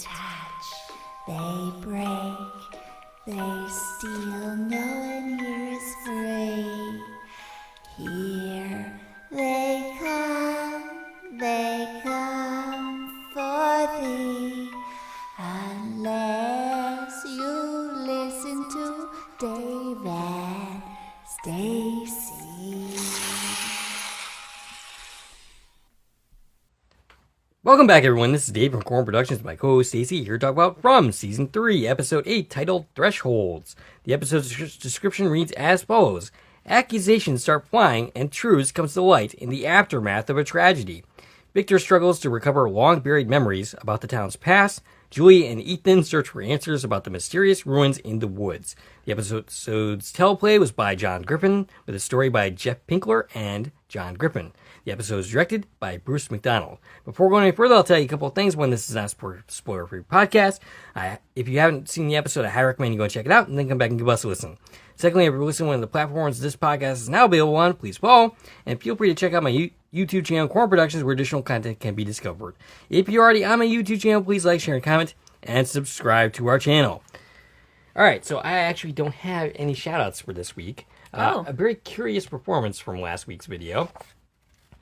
touch, they break, they steal, no one here is free. Here they come for thee, unless you listen to Dave and Stacie. Welcome back, everyone. This is Dave from Corn Productions, my co-host Stacie, here to talk about From Season 3, Episode 8, titled Thresholds. The episode's description reads as follows. Accusations start flying, and truth comes to light in the aftermath of a tragedy. Victor struggles to recover long-buried memories about the town's past. Julie and Ethan search for answers about the mysterious ruins in the woods. The episode's teleplay was by John Griffin, with a story by Jeff Pinkler and John Griffin. The episode is directed by Bruce McDonald. Before going any further, I'll tell you a couple of things. One, this is not a spoiler-free podcast. If you haven't seen the episode, I highly recommend you go and check it out, and then come back and give us a listen. Secondly, if you're listening on one of the platforms this podcast is now available on, please follow, and feel free to check out my YouTube channel, Corn Productions, where additional content can be discovered. If you're already on my YouTube channel, please like, share, and comment, and subscribe to our channel. All right, so I actually don't have any shout-outs for this week. A very curious performance from last week's video.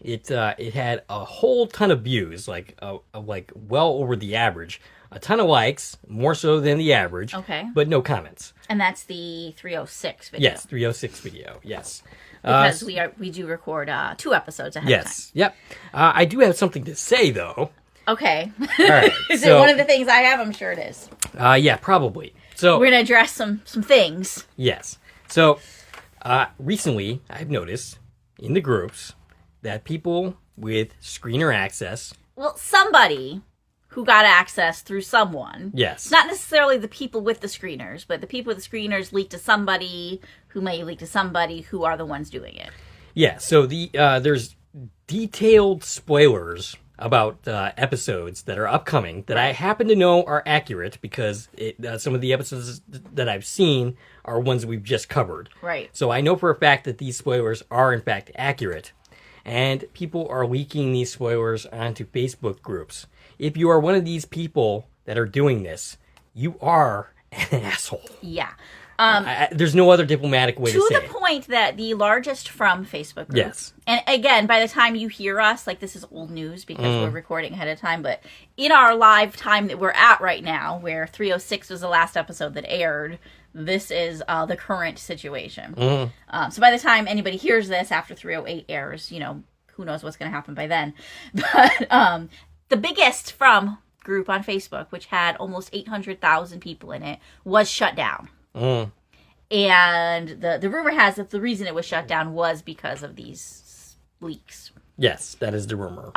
It had a whole ton of views, like well over the average. A ton of likes, more so than the average. Okay. But no comments. And that's the 306 video. Yes, 306 video. Yes. Because we do record 2 episodes ahead of time. Yes. Yep. I do have something to say though. Okay. All right. Is it one of the things I have? I'm sure it is. Yeah, probably. So we're gonna address some things. Yes. So recently, I've noticed in the groups that people with screener access. Well, somebody who got access through someone. Yes. Not necessarily the people with the screeners, but the people with the screeners leak to somebody who may leak to somebody who are the ones doing it. Yeah, so there's detailed spoilers about episodes that are upcoming that I happen to know are accurate because some of the episodes that I've seen are ones we've just covered. Right. So I know for a fact that these spoilers are in fact accurate. And people are leaking these spoilers onto Facebook groups. If you are one of these people that are doing this, you are an asshole. Yeah. There's no other diplomatic way to say it. To the point that the largest From Facebook group. Yes. And again, by the time you hear us, like this is old news because we're recording ahead of time, but in our live time that we're at right now, where 306 was the last episode that aired, this is the current situation. So by the time anybody hears this after 308 airs, who knows what's going to happen by then. But the biggest From group on Facebook, which had almost 800,000 people in it, was shut down. And the rumor has that the reason it was shut down was because of these leaks. Yes, that is the rumor.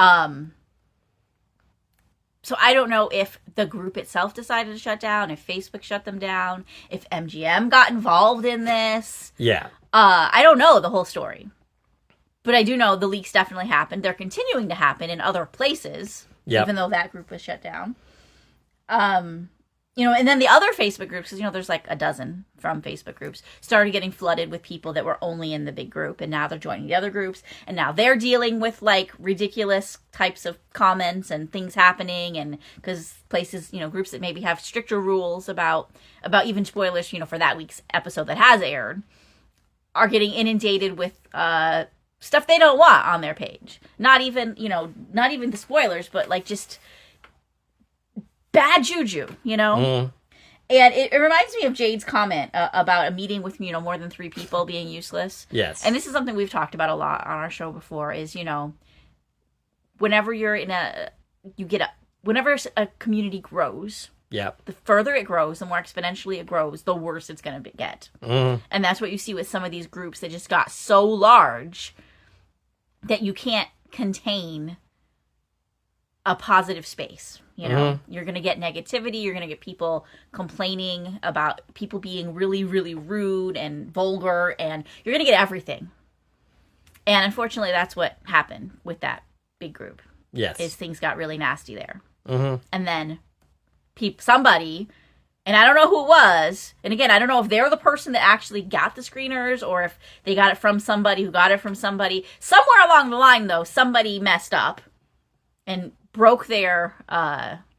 So I don't know if the group itself decided to shut down, if Facebook shut them down, if MGM got involved in this. Yeah. I don't know the whole story. But I do know the leaks definitely happened. They're continuing to happen in other places, even though that group was shut down. And then the other Facebook groups, because, there's like a dozen From Facebook groups, started getting flooded with people that were only in the big group. And now they're joining the other groups. And now they're dealing with, like, ridiculous types of comments and things happening. And because places, groups that maybe have stricter rules about even spoilers, for that week's episode that has aired, are getting inundated with stuff they don't want on their page. Not even the spoilers, but, like, just bad juju, And it reminds me of Jade's comment about a meeting with, more than 3 people being useless. Yes. And this is something we've talked about a lot on our show before is, whenever you're whenever a community grows, the further it grows, the more exponentially it grows, the worse it's going to get. And that's what you see with some of these groups that just got so large that you can't contain a positive space. You're going to get negativity. You're going to get people complaining about people being really, really rude and vulgar, and you're going to get everything. And unfortunately, that's what happened with that big group. Yes. Is things got really nasty there. And then somebody, and I don't know who it was, and again, I don't know if they're the person that actually got the screeners or if they got it from somebody who got it from somebody. Somewhere along the line, though, somebody messed up and broke their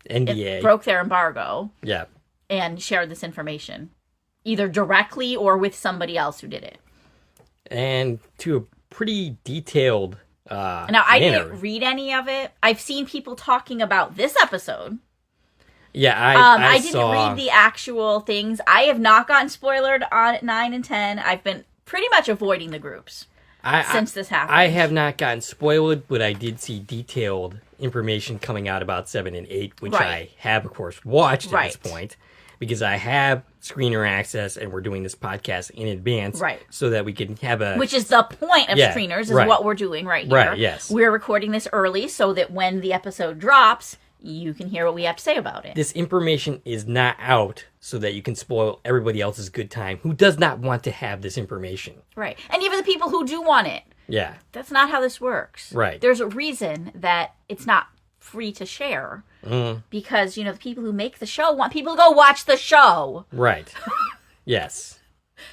NDA. Broke their embargo. Yeah. And shared this information, either directly or with somebody else who did it. And to a pretty detailed Now, I didn't read any of it. I've seen people talking about this episode. Yeah, I didn't read the actual things. I have not gotten spoiled on 9 and 10. I've been pretty much avoiding the groups since this happened. I have not gotten spoiled, but I did see detailed information coming out about 7 and 8, which I have, of course, watched at this point. Because I have screener access and we're doing this podcast in advance. Right. So that we can have a... Which is the point of screeners, is what we're doing right here. Right, yes. We're recording this early so that when the episode drops, you can hear what we have to say about it. This information is not out so that you can spoil everybody else's good time who does not want to have this information. Right. And even the people who do want it. Yeah. That's not how this works. Right. There's a reason that it's not free to share. Because, the people who make the show want people to go watch the show. Right. Yes.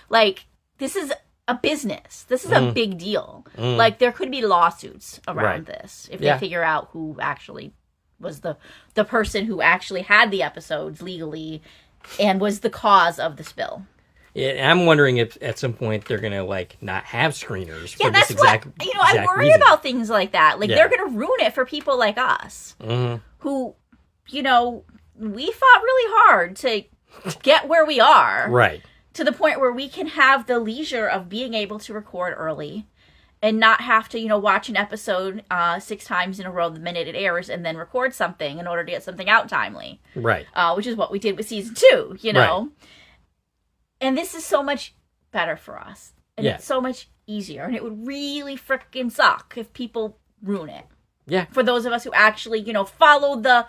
Like, this is a business. This is a big deal. Like, there could be lawsuits around this if they figure out who actually was the person who actually had the episodes legally and was the cause of the spill. Yeah, I'm wondering if at some point they're going to, not have screeners for this exact I worry reason. about things like that. Like, they're going to ruin it for people like us who, we fought really hard to get where we are. Right. To the point where we can have the leisure of being able to record early and not have to, watch an episode 6 times in a row the minute it airs and then record something in order to get something out timely. Right. Which is what we did with season 2, Right. And this is so much better for us. And it's so much easier. And it would really frickin' suck if people ruin it. Yeah. For those of us who actually, follow the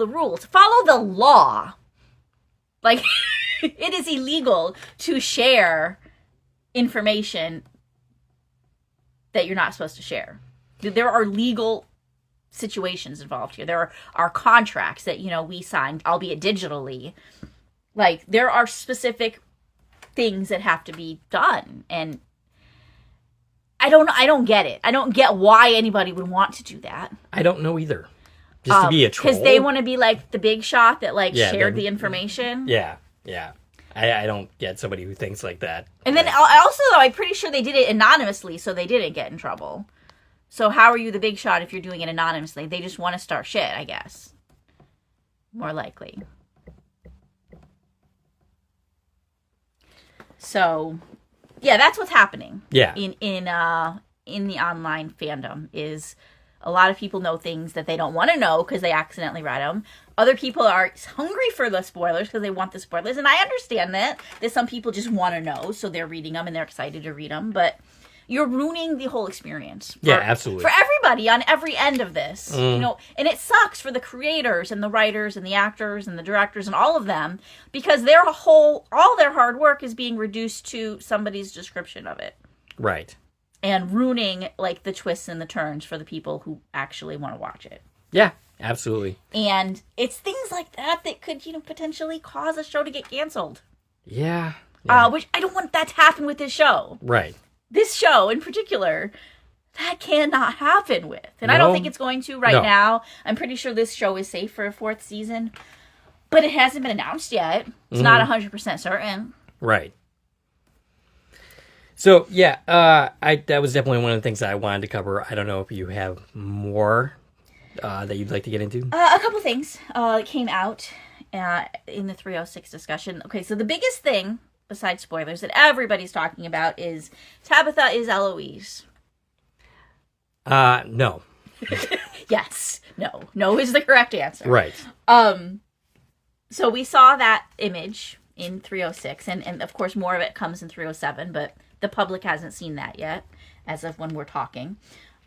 rules. Follow the law. Like, it is illegal to share information that you're not supposed to share. There are legal situations involved here. There are contracts that, we signed, albeit digitally. Like, there are specific things that have to be done. And I don't get it. I don't get why anybody would want to do that. I don't know either. Just to be a troll? Because they want to be like the big shot that shared the information. Yeah, yeah. I don't get somebody who thinks like that. And then also, though, I'm pretty sure they did it anonymously, so they didn't get in trouble. So how are you the big shot if you're doing it anonymously? They just want to start shit, I guess. More likely. So, yeah, that's what's happening. Yeah. In the online fandom is a lot of people know things that they don't want to know because they accidentally read them. Other people are hungry for the spoilers because they want the spoilers, and I understand that some people just want to know, so they're reading them and they're excited to read them. But you're ruining the whole experience. Absolutely. For everybody on every end of this, and it sucks for the creators and the writers and the actors and the directors and all of them because all their hard work is being reduced to somebody's description of it. Right. And ruining the twists and the turns for the people who actually want to watch it. Yeah, absolutely. And it's things like that could, potentially cause a show to get canceled. Yeah. Which I don't want that to happen with this show. Right. This show in particular, that cannot happen with. And I don't think it's going to now. I'm pretty sure this show is safe for a 4th season. But it hasn't been announced yet. It's not 100% certain. Right. So, yeah, that was definitely one of the things that I wanted to cover. I don't know if you have more that you'd like to get into. A couple things came out in the 306 discussion. Okay, so the biggest thing, besides spoilers, that everybody's talking about is Tabitha is Eloise. No. Yes. No. No is the correct answer. Right. So we saw that image in 306, and of course more of it comes in 307, but the public hasn't seen that yet, as of when we're talking.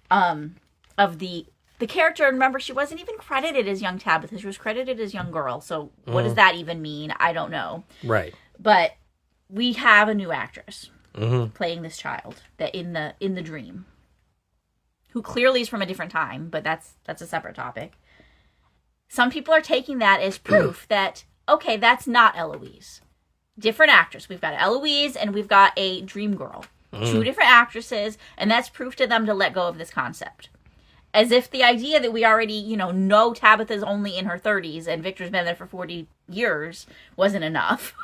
Of the character, remember, she wasn't even credited as young Tabitha. She was credited as young girl. So what does that even mean? I don't know. Right. But we have a new actress playing this child that in the dream, who clearly is from a different time, but that's a separate topic. Some people are taking that as proof that, okay, that's not Eloise. Different actress. We've got Eloise and we've got a dream girl. 2 different actresses, and that's proof to them to let go of this concept. As if the idea that we already, know Tabitha's only in her 30s and Victor's been there for 40 years wasn't enough.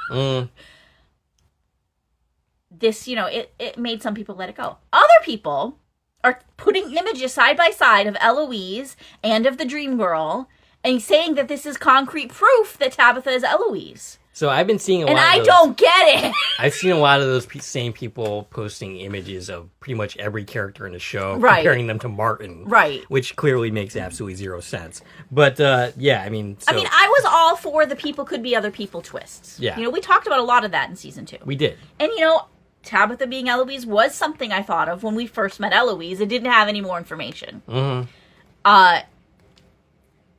This, it made some people let it go. Other people are putting images side by side of Eloise and of the Dream Girl and saying that this is concrete proof that Tabitha is Eloise. So I've been seeing a lot of those. And I don't get it. I've seen a lot of those same people posting images of pretty much every character in the show, right, comparing them to Martin. Right. Which clearly makes absolutely zero sense. But, yeah, I mean... I was all for the people could be other people twists. Yeah. We talked about a lot of that in season 2. We did. And, Tabitha being Eloise was something I thought of when we first met Eloise. It didn't have any more information. Mm-hmm.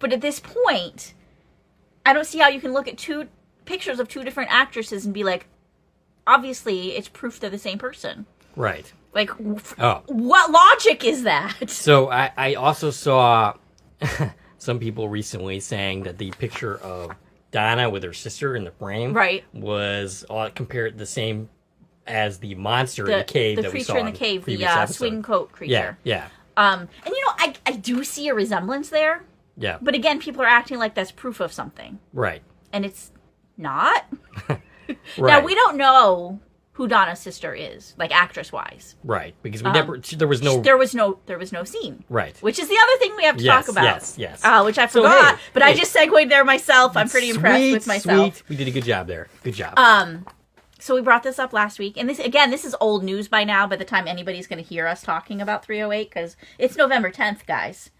But at this point, I don't see how you can look at two pictures of two different actresses and be like, obviously, it's proof they're the same person. Right. Like, what logic is that? So I also saw some people recently saying that the picture of Donna with her sister in the frame was compared the same as the monster in the cave that we saw. The creature in the cave, the swing coat creature. Yeah. And I do see a resemblance there. Yeah. But again, people are acting like that's proof of something. Right. And it's not. Right. Now, we don't know who Donna's sister is, like actress-wise. Right. Because there was no scene. Right. Which is the other thing we have to talk about. Yes. Which I forgot, but I just segued there myself. I'm pretty impressed with myself. Sweet. We did a good job there. Good job. So we brought this up last week, and this is old news by now, by the time anybody's going to hear us talking about 308, because it's November 10th, guys.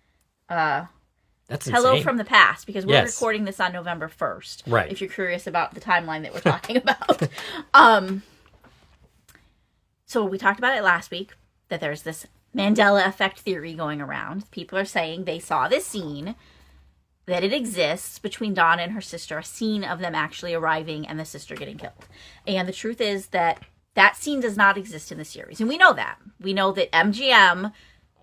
That's hello insane. From the past, because we're recording this on November 1st. Right. If you're curious about the timeline that we're talking about. So we talked about it last week, that there's this Mandela effect theory going around. People are saying they saw this scene, that it exists between Donna and her sister, a scene of them actually arriving and the sister getting killed. And the truth is that scene does not exist in the series. And we know that. We know that MGM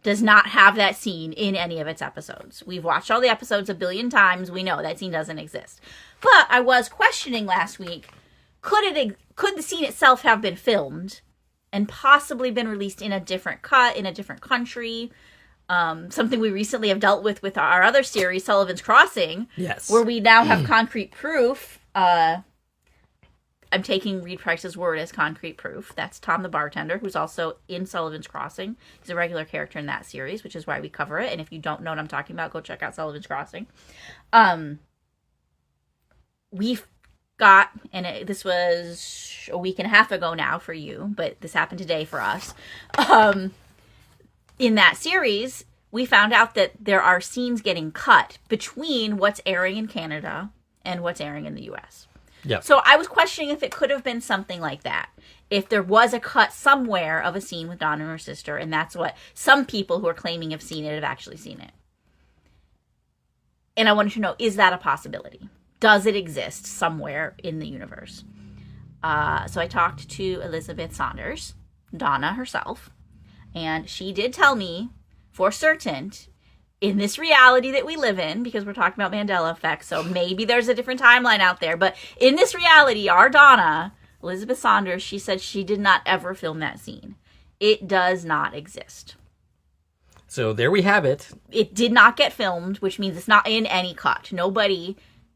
does not have that scene in any of its episodes. We've watched all the episodes a billion times. We know that scene doesn't exist. But I was questioning last week, could the scene itself have been filmed and possibly been released in a different cut, in a different country? Something we recently have dealt with our other series, Sullivan's Crossing. Yes. Where we now have concrete proof. I'm taking Reed Price's word as concrete proof. That's Tom the bartender, who's also in Sullivan's Crossing. He's a regular character in that series, which is why we cover it. And if you don't know what I'm talking about, go check out Sullivan's Crossing. We've got, and this was a week and a half ago now for you, but this happened today for us. In that series, we found out that there are scenes getting cut between what's airing in Canada and what's airing in the U.S. Yep. So I was questioning if it could have been something like that. If there was a cut somewhere of a scene with Donna and her sister, and that's what some people who are claiming have seen it have actually seen it. And I wanted to know, is that a possibility? Does it exist somewhere in the universe? So I talked to Elizabeth Saunders, Donna herself, and she did tell me for certain, in this reality that we live in, because we're talking about Mandela effect, so maybe there's a different timeline out there, but in this reality, our Donna, Elizabeth Saunders, she said she did not ever film that scene. It does not exist. So there we have it. It did not get filmed, which means it's not in any cut. Nobody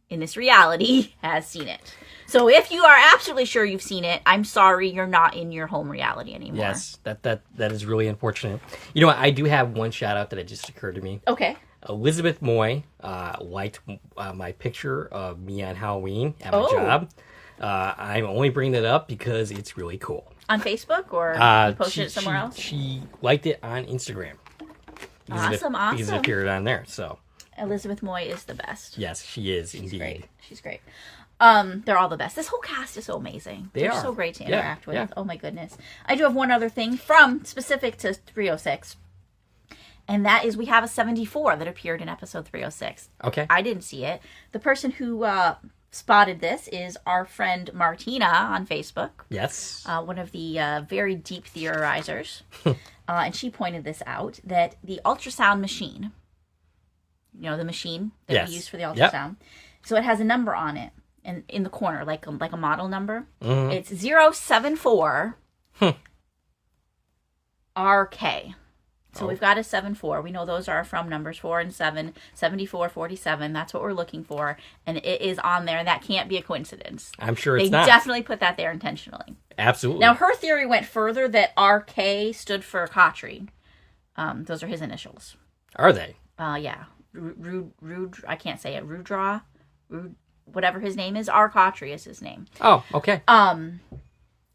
in this reality has seen it. So if you are absolutely sure you've seen it, I'm sorry, you're not in your home reality anymore. Yes, that is really unfortunate. You know what? I do have one shout out that just occurred to me. Okay. Elizabeth Moy liked my picture of me on Halloween at my job. I'm only bringing that up because it's really cool. On Facebook or you posted it somewhere else? She liked it on Instagram. Awesome. Because it appeared on there. So Elizabeth Moy is the best. Yes, she is indeed. She's great. They're all the best. This whole cast is so amazing. They're so great to interact with. Yeah. Oh my goodness. I do have one other thing specific to 306. And that is we have a 74 that appeared in episode 306. Okay. I didn't see it. The person who spotted this is our friend Martina on Facebook. Yes. One of the very deep theorizers. And she pointed this out, that the ultrasound machine, the machine that we use for the ultrasound, so it has a number on it. And in the corner, like a model number. Mm-hmm. It's 074 RK. So we've got a 7-4. We know those are from numbers 4 and 7, 74, 47. That's what we're looking for. And it is on there, and that can't be a coincidence. I'm sure it's not. They definitely put that there intentionally. Absolutely. Now, her theory went further that RK stood for Khatri. Those are his initials. Are they? Yeah. I can't say it. Rudra? Whatever his name is. Khatri is his name. Oh, okay.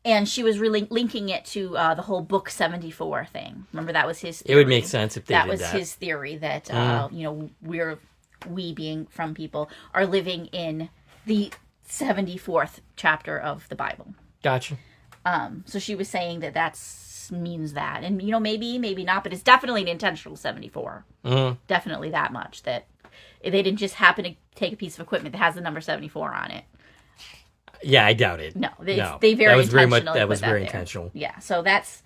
And she was really linking it to the whole Book 74 thing. Remember, that was his theory. It would make sense if they did that. That was his theory that, we being from people are living in the 74th chapter of the Bible. Gotcha. So she was saying that means that. And, maybe not, but it's definitely an intentional 74. Definitely that much. That they didn't just happen to take a piece of equipment that has the number 74 on it. Yeah, I doubt it. No, they very intentionally that was very there. intentional. Yeah, so that's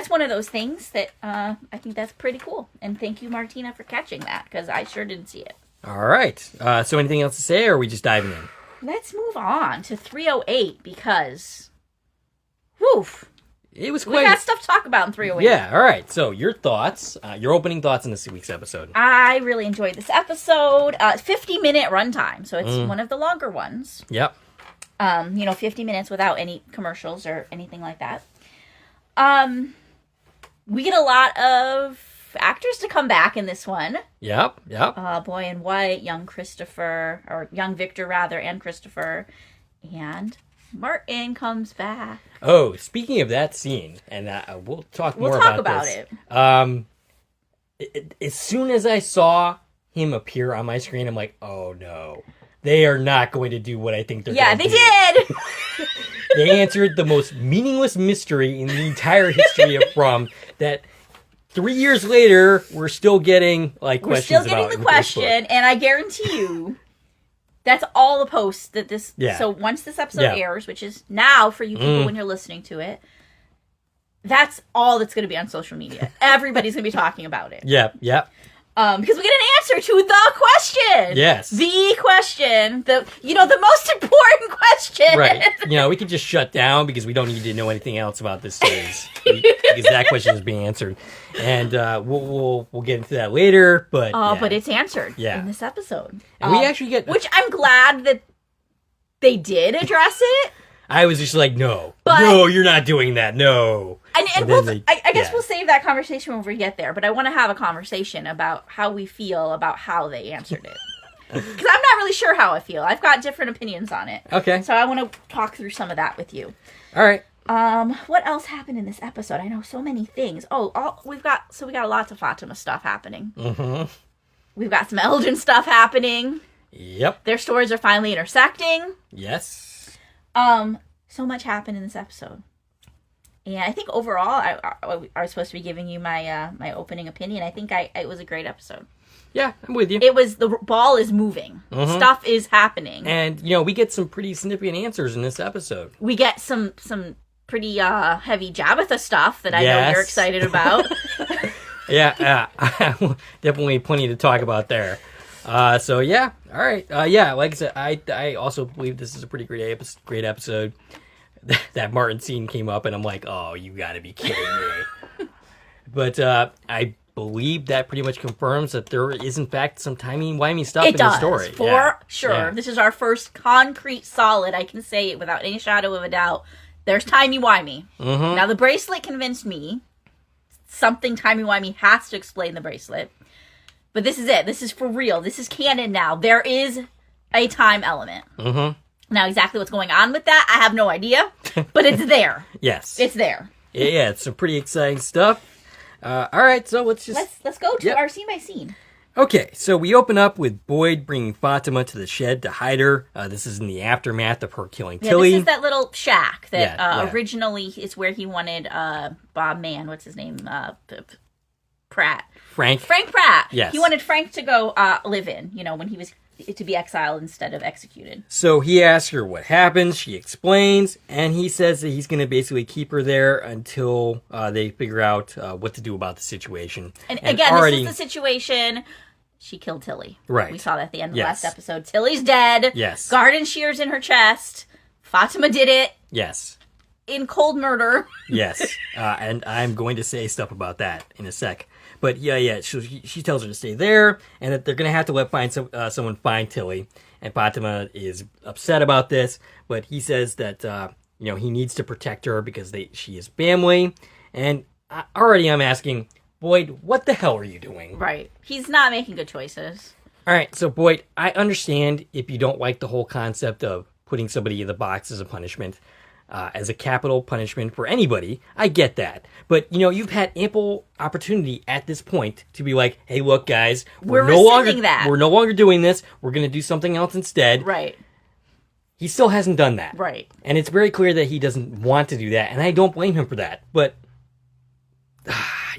one of those things that I think that's pretty cool. And thank you, Martina, for catching that, because I sure didn't see it. All right. So anything else to say, or are we just diving in? Let's move on to 308, because, woof. It was We quite... got stuff to talk about in 308. Yeah, all right. So your thoughts, your opening thoughts on this week's episode. I really enjoyed this episode. 50-minute runtime, so it's one of the longer ones. Yep. 50 minutes without any commercials or anything like that. We get a lot of actors to come back in this one. Yep. Boy in White, young Victor rather, and Christopher. And Martin comes back. Oh, speaking of that scene, and we'll talk more about it. As soon as I saw him appear on my screen, I'm like, oh no. They are not going to do what I think they're going to do. Yeah, they did! They answered the most meaningless mystery in the entire history of From, that 3 years later, we're still getting, questions about. We're still getting the question, and I guarantee you, that's all the posts that this... Yeah. So once this episode airs, which is now for you people when you're listening to it, that's all that's going to be on social media. Everybody's going to be talking about it. Yep. Because we get an answer to the question. Yes. The question. The most important question. Right. We can just shut down because we don't need to know anything else about this series. Because that question is being answered. And we'll get into that later. But but it's answered in this episode. And we actually get... Which I'm glad that they did address it. I was just like, no, you're not doing that, no. And I guess we'll save that conversation when we get there, but I want to have a conversation about how we feel about how they answered it. Because I'm not really sure how I feel. I've got different opinions on it. Okay. So I want to talk through some of that with you. All right. What else happened in this episode? I know so many things. We got lots of Fatima stuff happening. Mm-hmm. We've got some Eldon stuff happening. Yep. Their stories are finally intersecting. Yes. So much happened in this episode. And I think overall, I was supposed to be giving you my my opening opinion. I think it was a great episode. Yeah, I'm with you. The ball is moving. Mm-hmm. Stuff is happening. And, we get some pretty significant answers in this episode. We get some pretty heavy Jabbatha stuff that I know you're excited about. Yeah, definitely plenty to talk about there. So yeah, all right. Yeah, like I said, I also believe this is a pretty great episode. That Martin scene came up, and I'm like, oh, you got to be kidding me. But I believe that pretty much confirms that there is, in fact, some timey-wimey stuff in the story. For sure. Yeah. This is our first concrete, solid, I can say it without any shadow of a doubt. There's timey-wimey. Mm-hmm. Now, the bracelet convinced me. Something timey-wimey has to explain the bracelet. But this is it. This is for real. This is canon now. There is a time element. Mm-hmm. Now, exactly what's going on with that, I have no idea. But it's there. Yes. It's there. Yeah, it's some pretty exciting stuff. All right, so let's go to our scene by scene. Okay, so we open up with Boyd bringing Fatima to the shed to hide her. This is in the aftermath of her killing Tilly. This is that little shack that originally is where he wanted Bob Mann, what's his name? Pratt. Frank Pratt. Yes. He wanted Frank to go live in, when he was to be exiled instead of executed. So he asks her what happened. She explains, and he says that he's going to basically keep her there until they figure out what to do about the situation. And again, this is the situation. She killed Tilly. Right. We saw that at the end of the last episode. Tilly's dead. Yes. Garden shears in her chest. Fatima did it. Yes. In cold murder. Yes. And I'm going to say stuff about that in a sec. But yeah. She tells her to stay there, and that they're gonna have to someone find Tilly. And Fatima is upset about this, but he says that he needs to protect her because she is family. And I'm asking, Boyd, what the hell are you doing? Right. He's not making good choices. All right, so Boyd, I understand if you don't like the whole concept of putting somebody in the box as a punishment, as a capital punishment for anybody. I get that. But, you've had ample opportunity at this point to be like, hey, look, guys, we're no longer doing this. We're going to do something else instead. Right. He still hasn't done that. Right. And it's very clear that he doesn't want to do that, and I don't blame him for that. But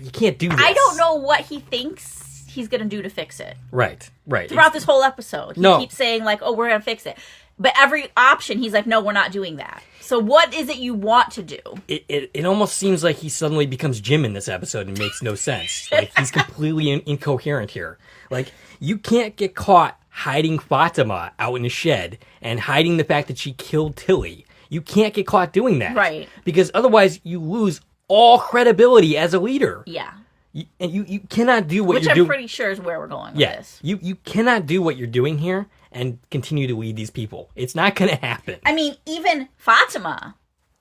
you can't do this. I don't know what he thinks he's going to do to fix it. Right. Throughout this whole episode. He keeps saying, like, oh, we're going to fix it. But every option, he's like, no, we're not doing that. So what is it you want to do? It almost seems like he suddenly becomes Jim in this episode and makes no sense. Like, he's completely incoherent here. Like, you can't get caught hiding Fatima out in a shed and hiding the fact that she killed Tilly. You can't get caught doing that. Right. Because otherwise you lose all credibility as a leader. Yeah. You cannot do what you're doing. Which I'm pretty sure is where we're going with this. You cannot do what you're doing here and continue to lead these people. It's not going to happen. I mean, even Fatima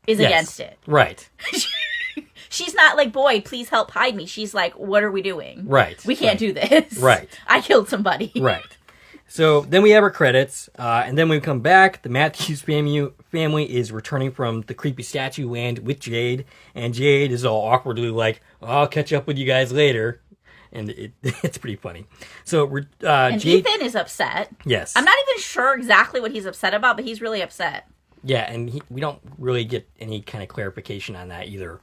is against it. Right. She's not like, boy, please help hide me. She's like, what are we doing? Right. We can't do this. Right. I killed somebody. Right. So then we have our credits, and then when we come back, the Matthews family is returning from the creepy statue land with Jade, and Jade is all awkwardly like, I'll catch up with you guys later. And it's pretty funny. So and Jade, Ethan is upset. Yes. I'm not even sure exactly what he's upset about, but he's really upset. Yeah, and we don't really get any kind of clarification on that either.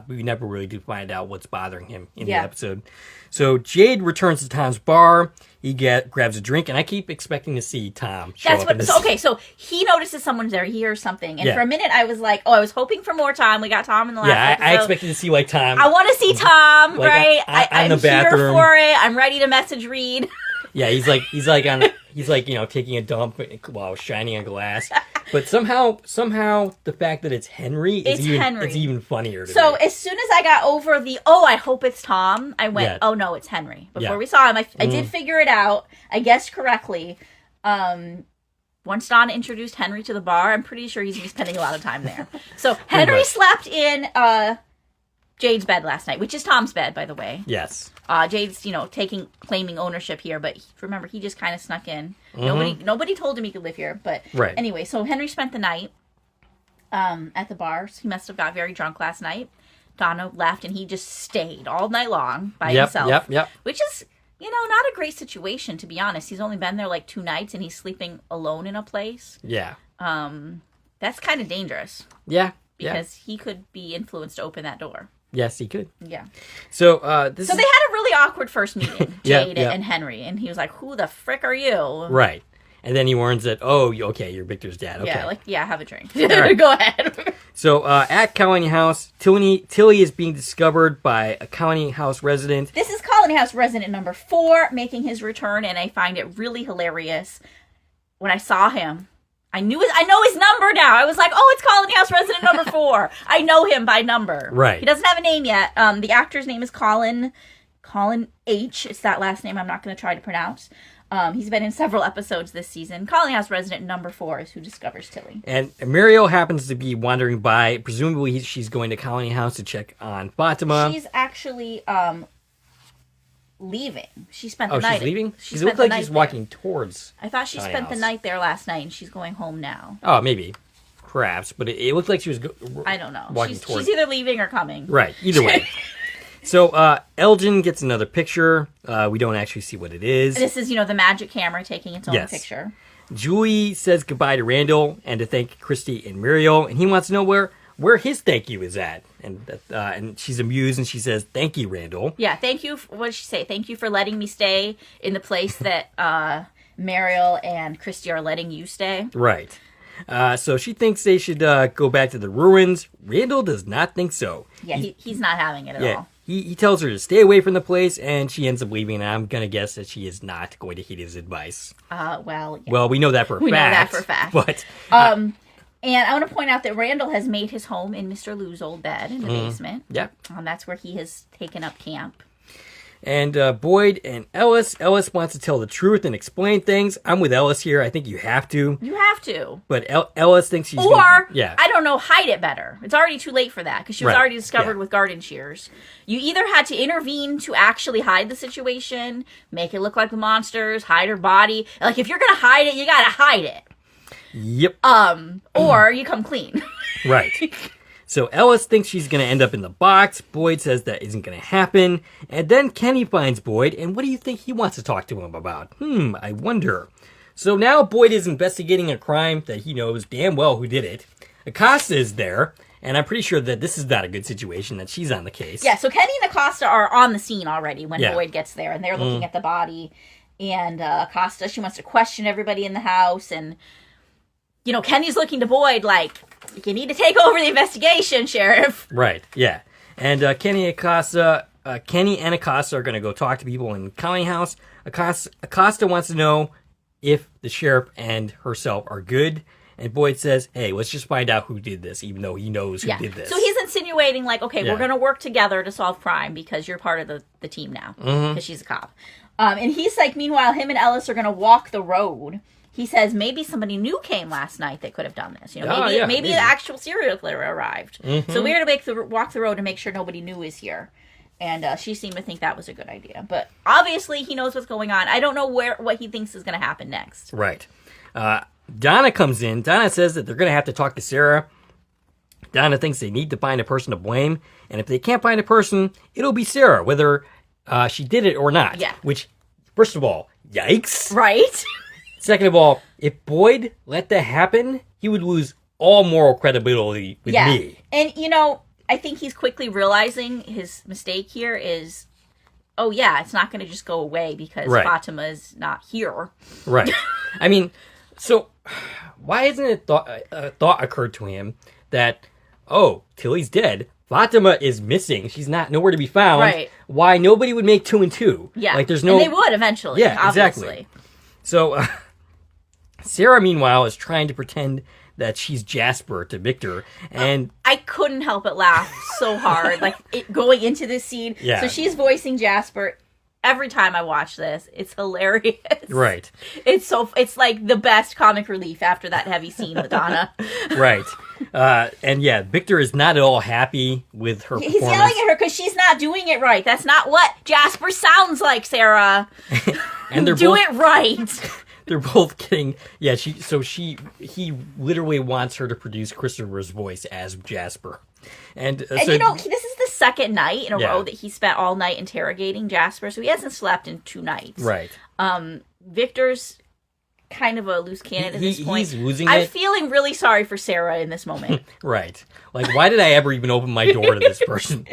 We never really do find out what's bothering him in the episode. So Jade returns to Tom's bar. He grabs a drink, and I keep expecting to see Tom show up in this. Okay, so he notices someone's there. He hears something. And for a minute, I was like, I was hoping for more time. We got Tom in the last episode. I expected to see, Tom. I want to see Tom, right? I'm here bathroom. for it. I'm ready to message read. Yeah, he's taking a dump while shining a glass. But somehow the fact that it's Henry is even funnier to me. So as soon as I got over I hope it's Tom, I went, oh no, it's Henry. Before we saw him, I did figure it out. I guessed correctly. Once Donna introduced Henry to the bar, I'm pretty sure he's going to be spending a lot of time there. So Henry slept in Jade's bed last night, which is Tom's bed, by the way. Yes. Jade's, claiming ownership here, but remember, he just kind of snuck in. Mm-hmm. Nobody told him he could live here, but anyway, so Henry spent the night at the bar. He must have got very drunk last night. Donna left, and he just stayed all night long by himself. Yep. Which is, not a great situation, to be honest. He's only been there like 2 nights, and he's sleeping alone in a place. Yeah. That's kind of dangerous. Yeah. Because he could be influenced to open that door. Yes, he could. Yeah. So they had a really awkward first meeting, Jade and Henry, and he was like, "Who the frick are you?" Right. And then he warns that, you're Victor's dad. Okay. Yeah, have a drink. Right. Go ahead. So at Colony House, Tilly is being discovered by a Colony House resident. This is Colony House resident number 4 making his return, and I find it really hilarious. When I saw him, I know his number now. I was like, it's Colony House resident number 4. I know him by number. Right. He doesn't have a name yet. The actor's name is Colin H. It's that last name I'm not going to try to pronounce. He's been in several episodes this season. Colony House resident number 4 is who discovers Tilly. And Muriel happens to be wandering by. Presumably she's going to Colony House to check on Fatima. She's actually leaving. She spent the night. Oh, she's leaving? It looks like she's walking towards. I thought she spent the night there last night, and she's going home now. Oh, maybe. Perhaps. But it looked like she was I don't know. She's either leaving or coming. Right. Either way. So, Elgin gets another picture. We don't actually see what it is. This is, the magic camera taking its own picture. Julie says goodbye to Randall and to thank Christy and Muriel, and he wants to know where his thank you is at. And she's amused, and she says, thank you, Randall. Yeah, thank you. What did she say? Thank you for letting me stay in the place that Muriel and Christy are letting you stay. Right. So she thinks they should go back to the ruins. Randall does not think so. Yeah, he's not having it at all. He tells her to stay away from the place, and she ends up leaving, and I'm going to guess that she is not going to heed his advice. Well, we know that for a fact. We know that for a fact. But, and I want to point out that Randall has made his home in Mr. Lou's old bed in the basement. Yeah. That's where he has taken up camp. And Boyd and Ellis. Ellis wants to tell the truth and explain things. I'm with Ellis here. I think you have to. You have to. But Ellis thinks she's I don't know, hide it better. It's already too late for that because she was already discovered with garden shears. You either had to intervene to actually hide the situation, make it look like the monsters, hide her body. Like, if you're going to hide it, you got to hide it. Yep. Or you come clean. Right. So Ellis thinks she's going to end up in the box. Boyd says that isn't going to happen. And then Kenny finds Boyd, and what do you think he wants to talk to him about? I wonder. So now Boyd is investigating a crime that he knows damn well who did it. Acosta is there, and I'm pretty sure that this is not a good situation, that she's on the case. Yeah, so Kenny and Acosta are on the scene already when Boyd gets there, and they're looking at the body. And Acosta, she wants to question everybody in the house, and, you know, Kenny's looking to Boyd like, you need to take over the investigation, Sheriff. Right, yeah. And Kenny and Acosta are going to go talk to people in the county house. Acosta wants to know if the sheriff and herself are good. And Boyd says, hey, let's just find out who did this, even though he knows who did this. So he's insinuating, like, okay, we're going to work together to solve crime because you're part of the team now, because she's a cop. And he's like, meanwhile, him and Ellis are going to walk the road. He says maybe somebody new came last night that could have done this. You know, maybe the actual serial killer arrived. So we're going to walk the road and make sure nobody new is here. And she seemed to think that was a good idea. But obviously he knows what's going on. I don't know what he thinks is going to happen next. Right. Donna comes in. Donna says that they're going to have to talk to Sarah. Donna thinks they need to find a person to blame. And if they can't find a person, it'll be Sarah, whether she did it or not. Yeah. Which, first of all, yikes. Right. Second of all, if Boyd let that happen, he would lose all moral credibility with me. And, you know, I think he's quickly realizing his mistake here is, it's not going to just go away because Fatima's not here. Right. I mean, so why hasn't it thought occurred to him that, Tilly's dead, Fatima is missing, she's nowhere to be found. Right. Why nobody would make 2 and 2? Yeah. Like there's no. And they would eventually. Yeah, obviously. Exactly. So Sarah, meanwhile, is trying to pretend that she's Jasper to Victor, and I couldn't help but laugh so hard, like going into this scene. Yeah. So she's voicing Jasper. Every time I watch this, it's hilarious. Right. It's like the best comic relief after that heavy scene with Donna. Right. And yeah, Victor is not at all happy with her performance. He's yelling at her because she's not doing it right. That's not what Jasper sounds like, Sarah. And they're Do it right. They're both getting, he literally wants her to produce Christopher's voice as Jasper. And you know, this is the second night in a row that he spent all night interrogating Jasper, so he hasn't slept in 2 nights. Right. Victor's kind of a loose cannon at this point. He's losing I'm feeling really sorry for Sarah in this moment. Right. Like, why did I ever even open my door to this person?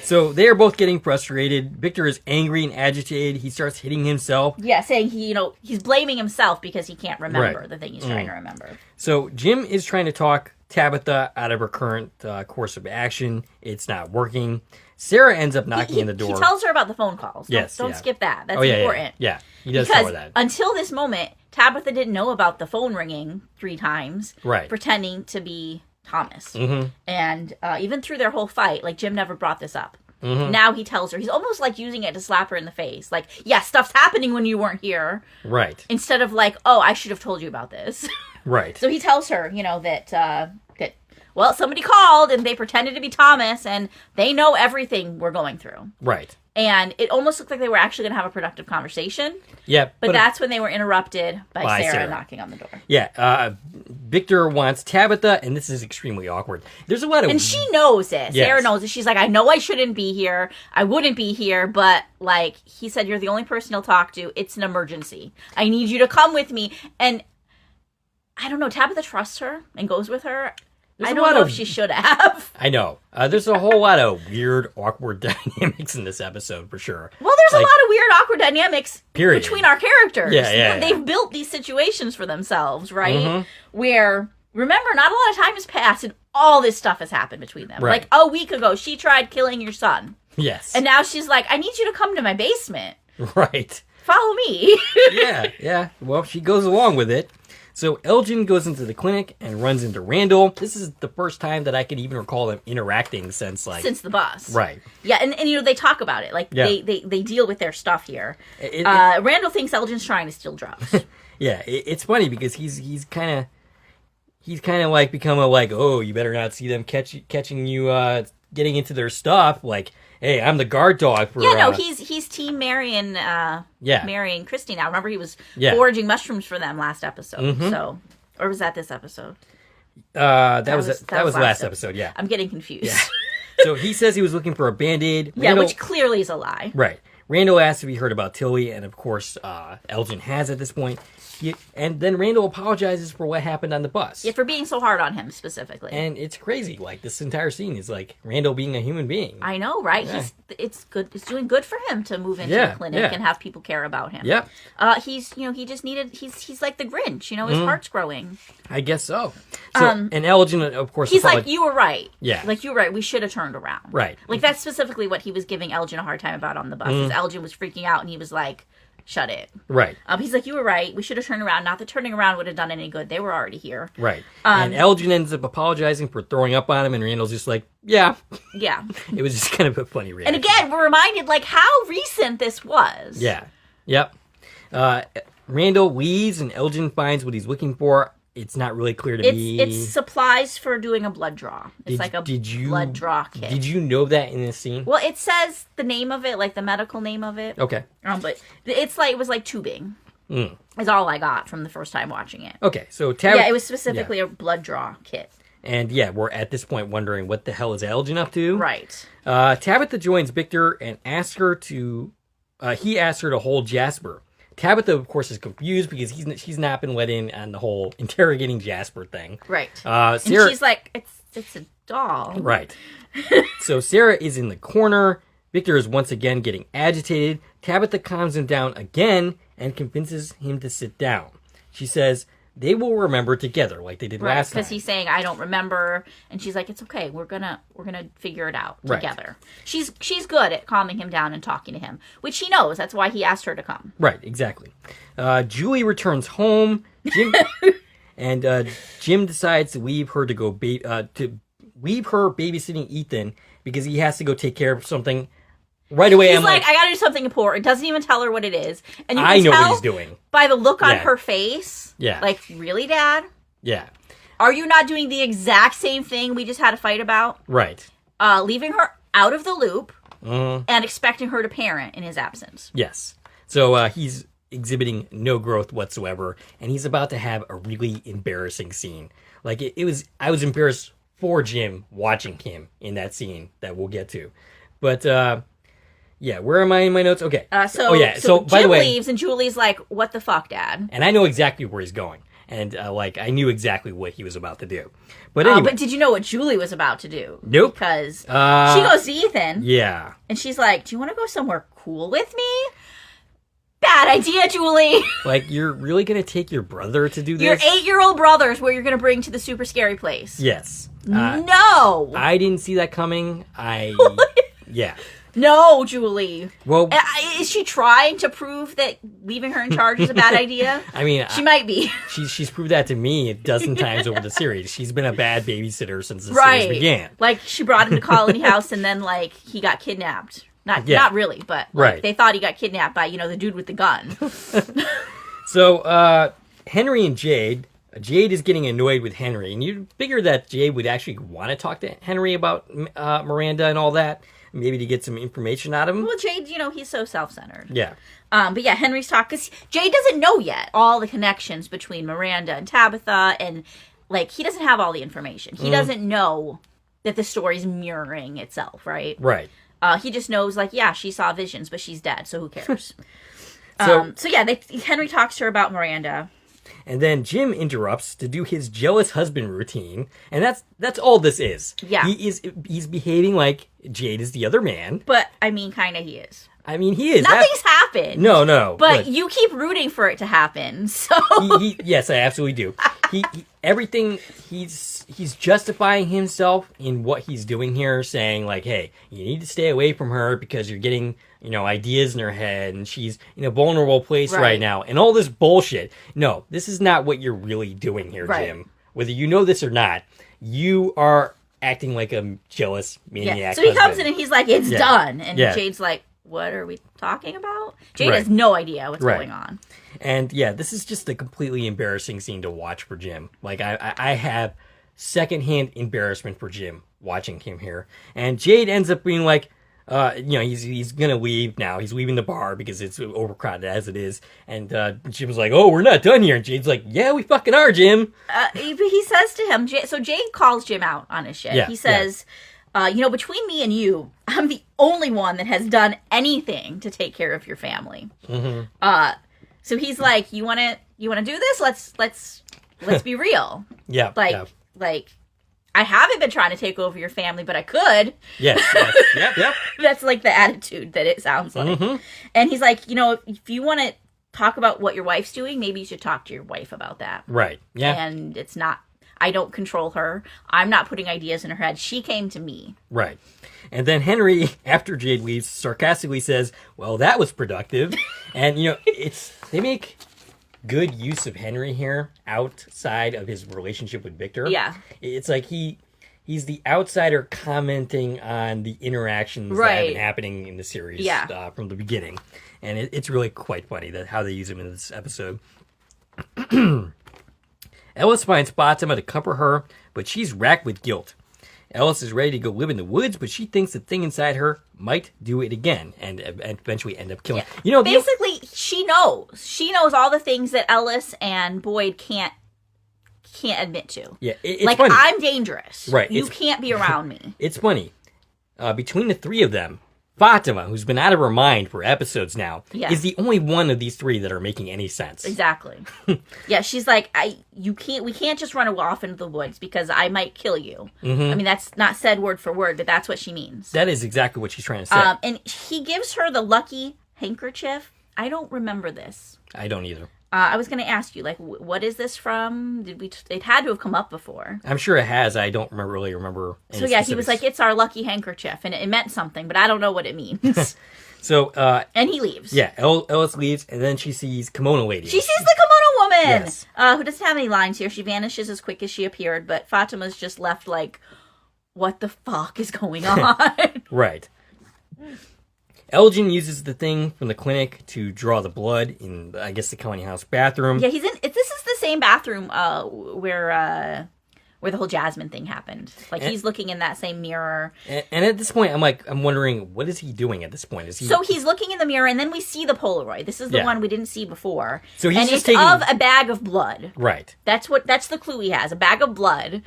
So they are both getting frustrated. Victor is angry and agitated. He starts hitting himself. Yeah, saying he's blaming himself because he can't remember the thing he's trying to remember. So Jim is trying to talk Tabitha out of her current course of action. It's not working. Sarah ends up knocking on the door. He tells her about the phone calls. Don't skip that. That's important. Yeah, he does tell her that. Until this moment, Tabitha didn't know about the phone ringing 3 times, pretending to be Thomas. Mm-hmm. And even through their whole fight, like, Jim never brought this up. Mm-hmm. Now he tells her. He's almost like using it to slap her in the face. Like, yeah, stuff's happening when you weren't here. Right. Instead of like, I should have told you about this. Right. So he tells her, that somebody called and they pretended to be Thomas and they know everything we're going through. Right. And it almost looked like they were actually going to have a productive conversation. Yeah. But that's when they were interrupted by Sarah knocking on the door. Yeah. Victor wants Tabitha, and this is extremely awkward. There's a lot of... And she knows it. Yes. Sarah knows it. She's like, I know I shouldn't be here. I wouldn't be here, but, like, he said, you're the only person he'll talk to. It's an emergency. I need you to come with me. And I don't know. Tabitha trusts her and goes with her. I don't know if she should have. I know. There's a whole lot of weird, awkward dynamics in this episode, for sure. Well, there's a lot of weird, awkward dynamics between our characters. Yeah. They've built these situations for themselves, right? Mm-hmm. Where, remember, not a lot of time has passed and all this stuff has happened between them. Right. Like, a week ago, she tried killing your son. Yes. And now she's like, I need you to come to my basement. Right. Follow me. Yeah. Well, she goes along with it. So Elgin goes into the clinic and runs into Randall. This is the first time that I could even recall them interacting since the bus. Right. Yeah, and they talk about it. Like, they deal with their stuff here. Randall thinks Elgin's trying to steal drugs. Yeah, it's funny because he's kind of like become a like, oh, you better not see them catching you getting into their stuff. Like, hey, I'm the guard dog for. Yeah, no, he's team Mary and Mary and Christy now. Remember, he was foraging mushrooms for them last episode. Mm-hmm. So, or was that this episode? That was last episode. Yeah, I'm getting confused. Yeah. So he says he was looking for a Band-Aid. Yeah, which clearly is a lie. Right. Randall asks if he heard about Tilly, and of course, Elgin has at this point. And then Randall apologizes for what happened on the bus. Yeah, for being so hard on him specifically. And it's crazy. Like, this entire scene is like Randall being a human being. I know, right? Yeah. It's good. It's doing good for him to move into the clinic and have people care about him. Yeah. He's he just needed. He's like the Grinch. His heart's growing. I guess so. And Elgin, of course, he's like, you were right. Yeah. Like, you were right. We should have turned around. Right. Like, that's specifically what he was giving Elgin a hard time about on the bus. Is Elgin was freaking out, and he was like, shut it. Right. He's like, you were right. We should have turned around. Not that turning around would have done any good. They were already here. Right. And Elgin ends up apologizing for throwing up on him, and Randall's just like, yeah. Yeah. It was just kind of a funny reaction. And again, we're reminded, like, how recent this was. Yeah. Yep. Randall leaves, and Elgin finds what he's looking for. It's not really clear to me. It's supplies for doing a blood draw. It's blood draw kit. Did you know that in this scene? Well, it says the name of it, like the medical name of it. Okay. But it was like tubing. Is all I got from the first time watching it. Okay, so it was specifically a blood draw kit. And we're at this point wondering what the hell is Elgin up to. Right. Tabitha joins Victor and asks her to. He asks her to hold Jasper. Tabitha, of course, is confused because she's not been let in on the whole interrogating Jasper thing. Right. Sarah, and she's like, it's a doll. Right. So Sarah is in the corner. Victor is once again getting agitated. Tabitha calms him down again and convinces him to sit down. She says they will remember together like they did last time. Because he's saying, I don't remember. And she's like, it's okay. We're gonna figure it out together. She's good at calming him down and talking to him, which he knows. That's why he asked her to come. Right, exactly. Julie returns home. Jim decides to leave her babysitting Ethan because he has to go take care of something right away. He's like, I gotta do something important. Doesn't even tell her what it is. And I know what he's doing. By the look on her face. Yeah. Like, really, Dad? Yeah. Are you not doing the exact same thing we just had a fight about? Right. Leaving her out of the loop and expecting her to parent in his absence. Yes. So he's exhibiting no growth whatsoever, and he's about to have a really embarrassing scene. Like, I was embarrassed for Jim watching him in that scene that we'll get to. But, where am I in my notes? Okay. So by the way, Jim leaves, and Julie's like, what the fuck, Dad? And I know exactly where he's going. And, I knew exactly what he was about to do. But anyway. But did you know what Julie was about to do? Nope. Because she goes to Ethan. Yeah. And she's like, do you want to go somewhere cool with me? Bad idea, Julie. Like, you're really going to take your brother to do this? Your 8-year-old brother's where you're going to bring to the super scary place. Yes. No. I didn't see that coming. Yeah. No, Julie. Well, is she trying to prove that leaving her in charge is a bad idea? I mean, she might be. She's proved that to me a dozen times over the series. She's been a bad babysitter since the series began. Like, she brought him to Colony House, and then he got kidnapped. Not really, but they thought he got kidnapped by the dude with the gun. So Henry and Jade is getting annoyed with Henry, and you'd figure that Jade would actually want to talk to Henry about Miranda and all that. Maybe to get some information out of him. Well, Jade, he's so self-centered. Yeah. But yeah, Henry's talk, because Jade doesn't know yet all the connections between Miranda and Tabitha, and, he doesn't have all the information. He doesn't know that the story's mirroring itself, right? Right. He just knows, she saw visions, but she's dead, so who cares? So Henry talks to her about Miranda. And then Jim interrupts to do his jealous husband routine, and that's all this is. Yeah. He's behaving like Jade is the other man. But, kind of he is. He is. Nothing's happened. No. But you keep rooting for it to happen, so... Yes, I absolutely do. Everything, he's justifying himself in what he's doing here, saying, hey, you need to stay away from her because you're getting ideas in her head, and she's in a vulnerable place right now, and all this bullshit. No, this is not what you're really doing here, Jim. Whether you know this or not, you are acting like a jealous maniac. So he comes in and he's like, it's done. And Jade's like, what are we talking about? Jade has no idea what's going on. And this is just a completely embarrassing scene to watch for Jim. Like, I have secondhand embarrassment for Jim watching him here. And Jade ends up being like, he's gonna leave now. He's leaving the bar because it's overcrowded as it is. And Jim's like, "Oh, we're not done here." And Jade's like, "Yeah, we fucking are, Jim." He says to him, so Jade calls Jim out on his shit. He says, between me and you, I'm the only one that has done anything to take care of your family. Mm-hmm. So he's like, "You wanna do this? Let's be real." Like. I haven't been trying to take over your family, but I could. Yes. Yep. That's like the attitude that it sounds like. Mm-hmm. And he's like, if you want to talk about what your wife's doing, maybe you should talk to your wife about that. Right. Yeah. And it's not, I don't control her. I'm not putting ideas in her head. She came to me. Right. And then Henry, after Jade leaves, sarcastically says, "Well, that was productive." And, they make good use of Henry here outside of his relationship with Victor. Yeah. It's like he's the outsider commenting on the interactions that have been happening in the series from the beginning. And it's really quite funny how they use him in this episode. Ellis finds Fatima to comfort her, but she's racked with guilt. Ellis is ready to go live in the woods, but she thinks the thing inside her might do it again and eventually end up killing. Basically, she knows. She knows all the things that Ellis and Boyd can't admit to. Yeah, it's funny. I'm dangerous. Right. You can't be around me. It's funny. Between the three of them, Fatima, who's been out of her mind for episodes now, is the only one of these three that are making any sense. Exactly. She's like, we can't just run off into the woods because I might kill you. Mm-hmm. I mean, that's not said word for word, but that's what she means. That is exactly what she's trying to say. And he gives her the lucky handkerchief. I don't remember this. I don't either. I was going to ask you, what is this from? It had to have come up before. I'm sure it has. I don't really remember any specifics. He was like, it's our lucky handkerchief, and it meant something, but I don't know what it means. So, and he leaves. Yeah, Ellis leaves, and then she sees Kimono Lady. She sees the Kimono Woman! Yes. Who doesn't have any lines here. She vanishes as quick as she appeared, but Fatima's just left like, what the fuck is going on? Right. Elgin uses the thing from the clinic to draw the blood in, I guess, the County House bathroom. Yeah, this is the same bathroom where the whole Jasmine thing happened. He's looking in that same mirror. And at this point, I'm wondering, what is he doing at this point? So he's looking in the mirror, and then we see the Polaroid. This is the one we didn't see before. So he's it's of a bag of blood. Right. That's the clue he has, a bag of blood.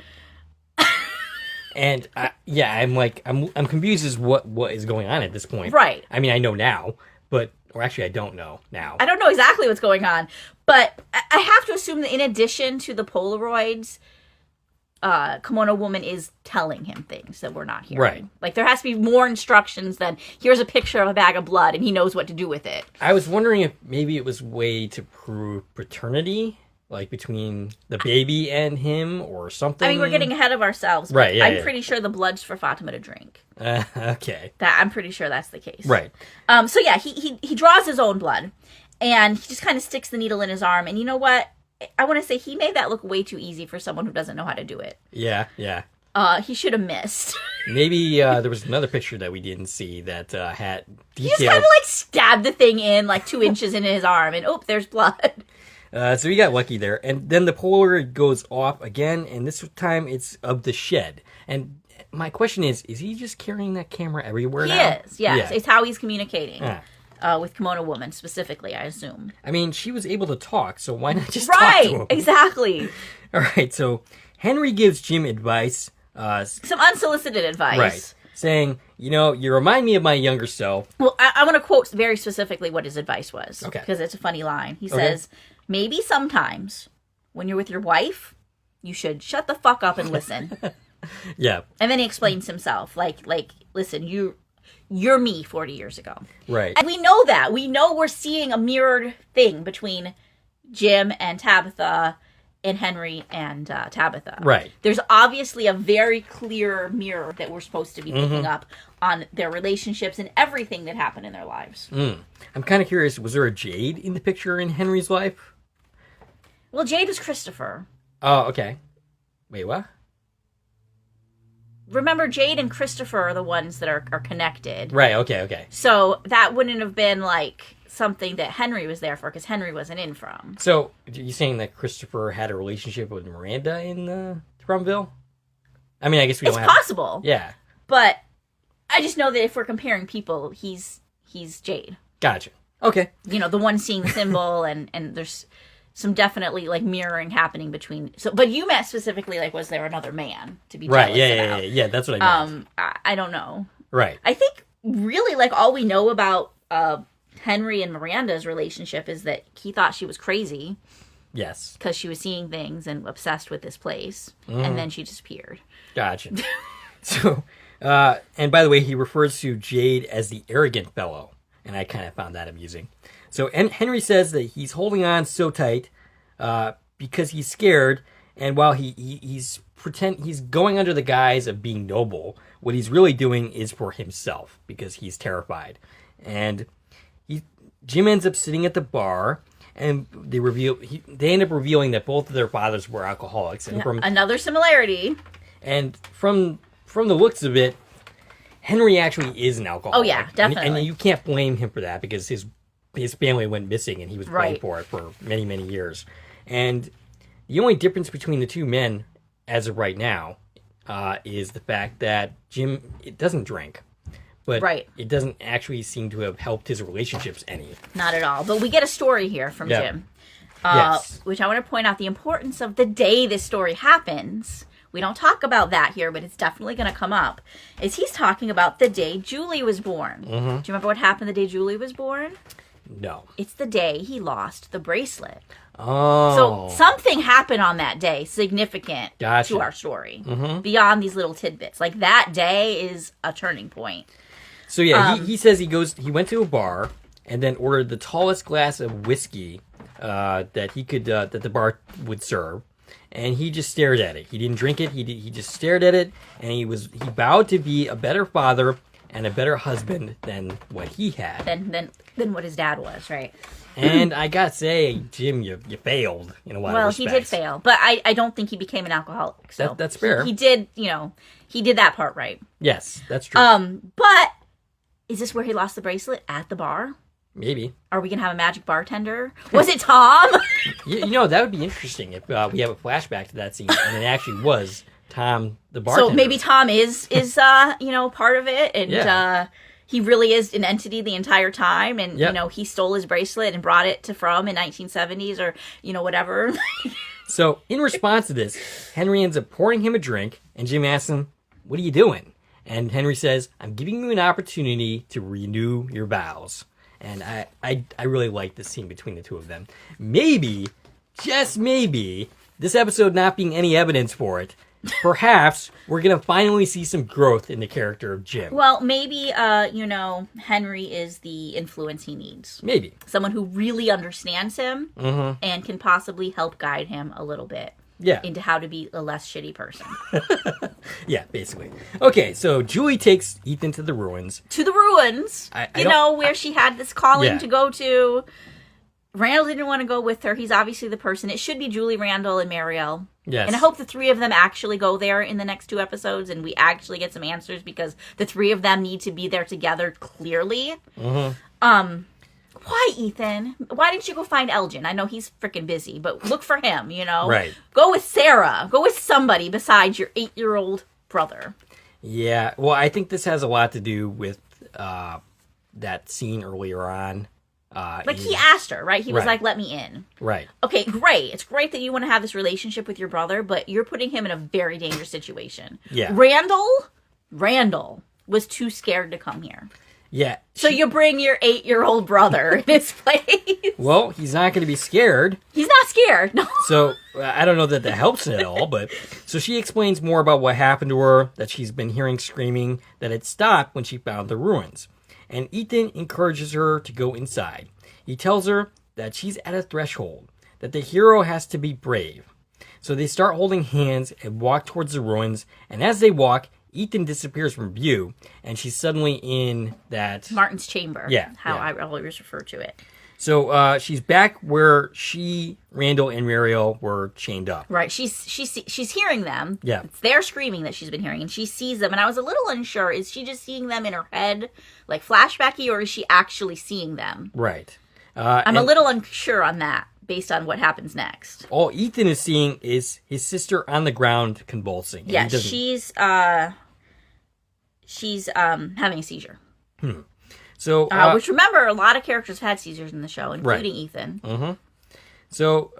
And I'm confused as what is going on at this point. Right. I mean, I know now, or actually I don't know now. I don't know exactly what's going on, but I have to assume that in addition to the Polaroids, Kimono Woman is telling him things that we're not hearing. Right. There has to be more instructions than here's a picture of a bag of blood and he knows what to do with it. I was wondering if maybe it was a way to prove paternity. Between the baby and him or something? I mean, we're getting ahead of ourselves. Right, yeah. I'm pretty sure the blood's for Fatima to drink. Okay. I'm pretty sure that's the case. Right. He draws his own blood, and he just kind of sticks the needle in his arm. And you know what? I want to say he made that look way too easy for someone who doesn't know how to do it. Yeah. He should have missed. Maybe there was another picture that we didn't see that had detailed... He just kind of stabbed the thing in 2 inches into his arm, and there's blood. So he got lucky there. And then the Polaroid goes off again, and this time it's of the shed. And my question is he just carrying that camera everywhere now? He is, yes. Yeah. It's how he's communicating. With Kimono Woman, specifically, I assume. I mean, she was able to talk, so why not just talk to him? Right, exactly. All right, so Henry gives Jim advice. Some unsolicited advice. Right. Saying, you remind me of my younger self. Well, I want to quote very specifically what his advice was. Okay. Because it's a funny line. He says... Maybe sometimes, when you're with your wife, you should shut the fuck up and listen. Yeah. And then he explains himself. Listen, you're me 40 years ago. Right. And we know that. We know we're seeing a mirrored thing between Jim and Tabitha and Henry and Tabitha. Right. There's obviously a very clear mirror that we're supposed to be picking up on their relationships and everything that happened in their lives. I'm kind of curious, was there a Jade in the picture in Henry's life? Well, Jade was Christopher. Oh, okay. Wait, what? Remember, Jade and Christopher are the ones that are connected. Right, okay. So that wouldn't have been like something that Henry was there for, because Henry wasn't in from. So, are you saying that Christopher had a relationship with Miranda in Fromville? I mean, I guess it's possible. Yeah. But I just know that if we're comparing people, he's Jade. Gotcha. Okay. You know, the one seeing the symbol, and there's some definitely like mirroring happening between. So, but you meant specifically like, was there another man to be jealous about? Yeah. That's what I meant. I don't know. Right. I think really like all we know about Henry and Miranda's relationship is that he thought she was crazy. Yes. Because she was seeing things and obsessed with this place, and then she disappeared. Gotcha. So, and by the way, he refers to Jade as the arrogant fellow, and I kind of found that amusing. So Henry says that he's holding on so tight because he's scared, and while he's going under the guise of being noble, what he's really doing is for himself because he's terrified. And Jim ends up sitting at the bar, and they end up revealing that both of their fathers were alcoholics. And another similarity. And from the looks of it, Henry actually is an alcoholic. Oh yeah, definitely. And you can't blame him for that because his family went missing and he was blamed for it for many, many years. And the only difference between the two men, as of right now, is the fact that Jim doesn't drink. But it doesn't actually seem to have helped his relationships any. Not at all. But we get a story here from Jim. Which I want to point out the importance of the day this story happens. We don't talk about that here, but it's definitely going to come up. Is he's talking about the day Julie was born. Do you remember what happened the day Julie was born? No. It's the day he lost the bracelet. Oh. So something happened on that day significant to our story. Beyond these little tidbits. Like that day is a turning point. So yeah, he says he went to a bar and then ordered the tallest glass of whiskey that he could that the bar would serve, and he just stared at it. He didn't drink it. He just stared at it, and he vowed to be a better father and a better husband than what he had. Than what his dad was, right? And I gotta say, Jim, you failed in a lot of respects. Well, he did fail, but I don't think he became an alcoholic. So that's fair. He did, he did that part right. Yes, that's true. But is this where he lost the bracelet? At the bar? Maybe. Are we going to have a magic bartender? Was it Tom? That would be interesting if we have a flashback to that scene and it actually was Tom the bartender. So maybe Tom is part of it, and he really is an entity the entire time, and he stole his bracelet and brought it to From in 1970s or whatever. So in response to this, Henry ends up pouring him a drink, and Jim asks him, "What are you doing?" And Henry says, "I'm giving you an opportunity to renew your vows." And I really like this scene between the two of them. Maybe, just maybe, this episode not being any evidence for it, perhaps we're going to finally see some growth in the character of Jim. Well, maybe, Henry is the influence he needs. Maybe. Someone who really understands him and can possibly help guide him a little bit. Into how to be a less shitty person. Yeah, basically. Okay, so Julie takes Ethan to the ruins. To the ruins? Where she had this calling to go to. Randall didn't want to go with her. He's obviously the person. It should be Julie, Randall, and Marielle. Yes. And I hope the three of them actually go there in the next 2 episodes and we actually get some answers because the three of them need to be there together clearly. Why, Ethan? Why didn't you go find Elgin? I know he's freaking busy, but look for him, Right. Go with Sarah. Go with somebody besides your 8-year-old brother. Yeah, well, I think this has a lot to do with that scene earlier on. He asked her, right? He was like, let me in. Right. Okay, great. It's great that you want to have this relationship with your brother, but you're putting him in a very dangerous situation. Yeah. Randall was too scared to come here. Yeah. So you bring your 8-year-old brother in his place. Well, he's not going to be scared. He's not scared, no. So I don't know that helps at all, but so she explains more about what happened to her, that she's been hearing screaming, that it stopped when she found the ruins. And Ethan encourages her to go inside. He tells her that she's at a threshold, that the hero has to be brave. So they start holding hands and walk towards the ruins. And as they walk, Ethan disappears from view, and she's suddenly in that... Martin's chamber. Yeah. How I always refer to it. So she's back where Randall, and Muriel were chained up. Right. She's hearing them. Yeah. It's their screaming that she's been hearing, and she sees them. And I was a little unsure. Is she just seeing them in her head, like flashbacky, or is she actually seeing them? Right. I'm a little unsure on that, based on what happens next. All Ethan is seeing is his sister on the ground convulsing. Yeah, she's having a seizure. So, which, remember, a lot of characters have had seizures in the show, including Ethan. Mm-hmm. So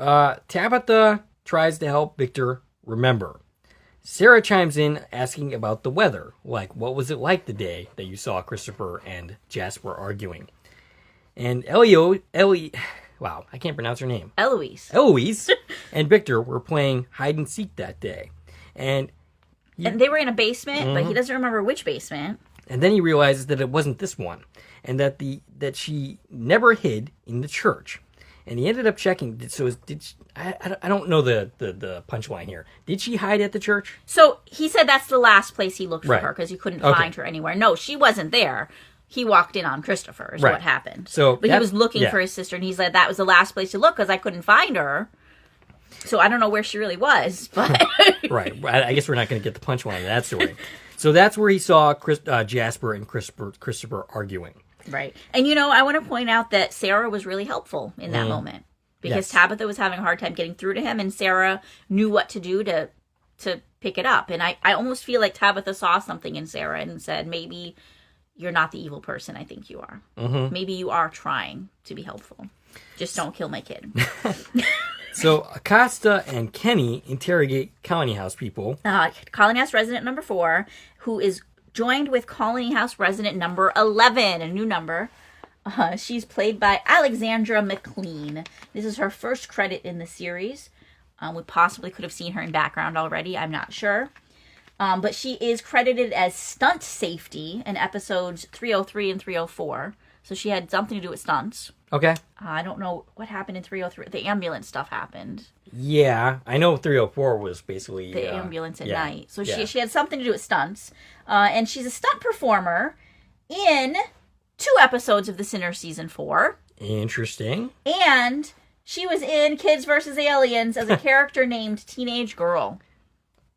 Tabitha tries to help Victor remember. Sarah chimes in asking about the weather. Like, what was it like the day that you saw Christopher and Jasper arguing? And wow, I can't pronounce her name. Eloise and Victor were playing hide and seek that day. And they were in a basement, but he doesn't remember which basement. And then he realizes that it wasn't this one, and that she never hid in the church. And he ended up checking. So I don't know the punchline here. Did she hide at the church? So he said that's the last place he looked for her because he couldn't find her anywhere. No, she wasn't there. He walked in on Christopher is what happened. But he was looking for his sister, and he said that was the last place to look because I couldn't find her. So I don't know where she really was. But Right. I guess we're not going to get the punchline of that story. So that's where he saw Jasper and Christopher arguing. Right. And, I want to point out that Sarah was really helpful in that moment. Because Tabitha was having a hard time getting through to him, and Sarah knew what to do to pick it up. And I almost feel like Tabitha saw something in Sarah and said, maybe you're not the evil person I think you are. Mm-hmm. Maybe you are trying to be helpful. Just don't kill my kid. So Acosta and Kenny interrogate Colony House people. Colony House resident number 4, who is joined with Colony House resident number 11, a new number. She's played by Alexandra McLean. This is her first credit in the series. We possibly could have seen her in background already. I'm not sure. But she is credited as stunt safety in episodes 303 and 304. So she had something to do with stunts. Okay. I don't know what happened in 303. The ambulance stuff happened. Yeah, I know 304 was basically... the ambulance at night. So she had something to do with stunts. And she's a stunt performer in 2 episodes of The Sinner Season 4. Interesting. And she was in Kids vs. Aliens as a character named Teenage Girl.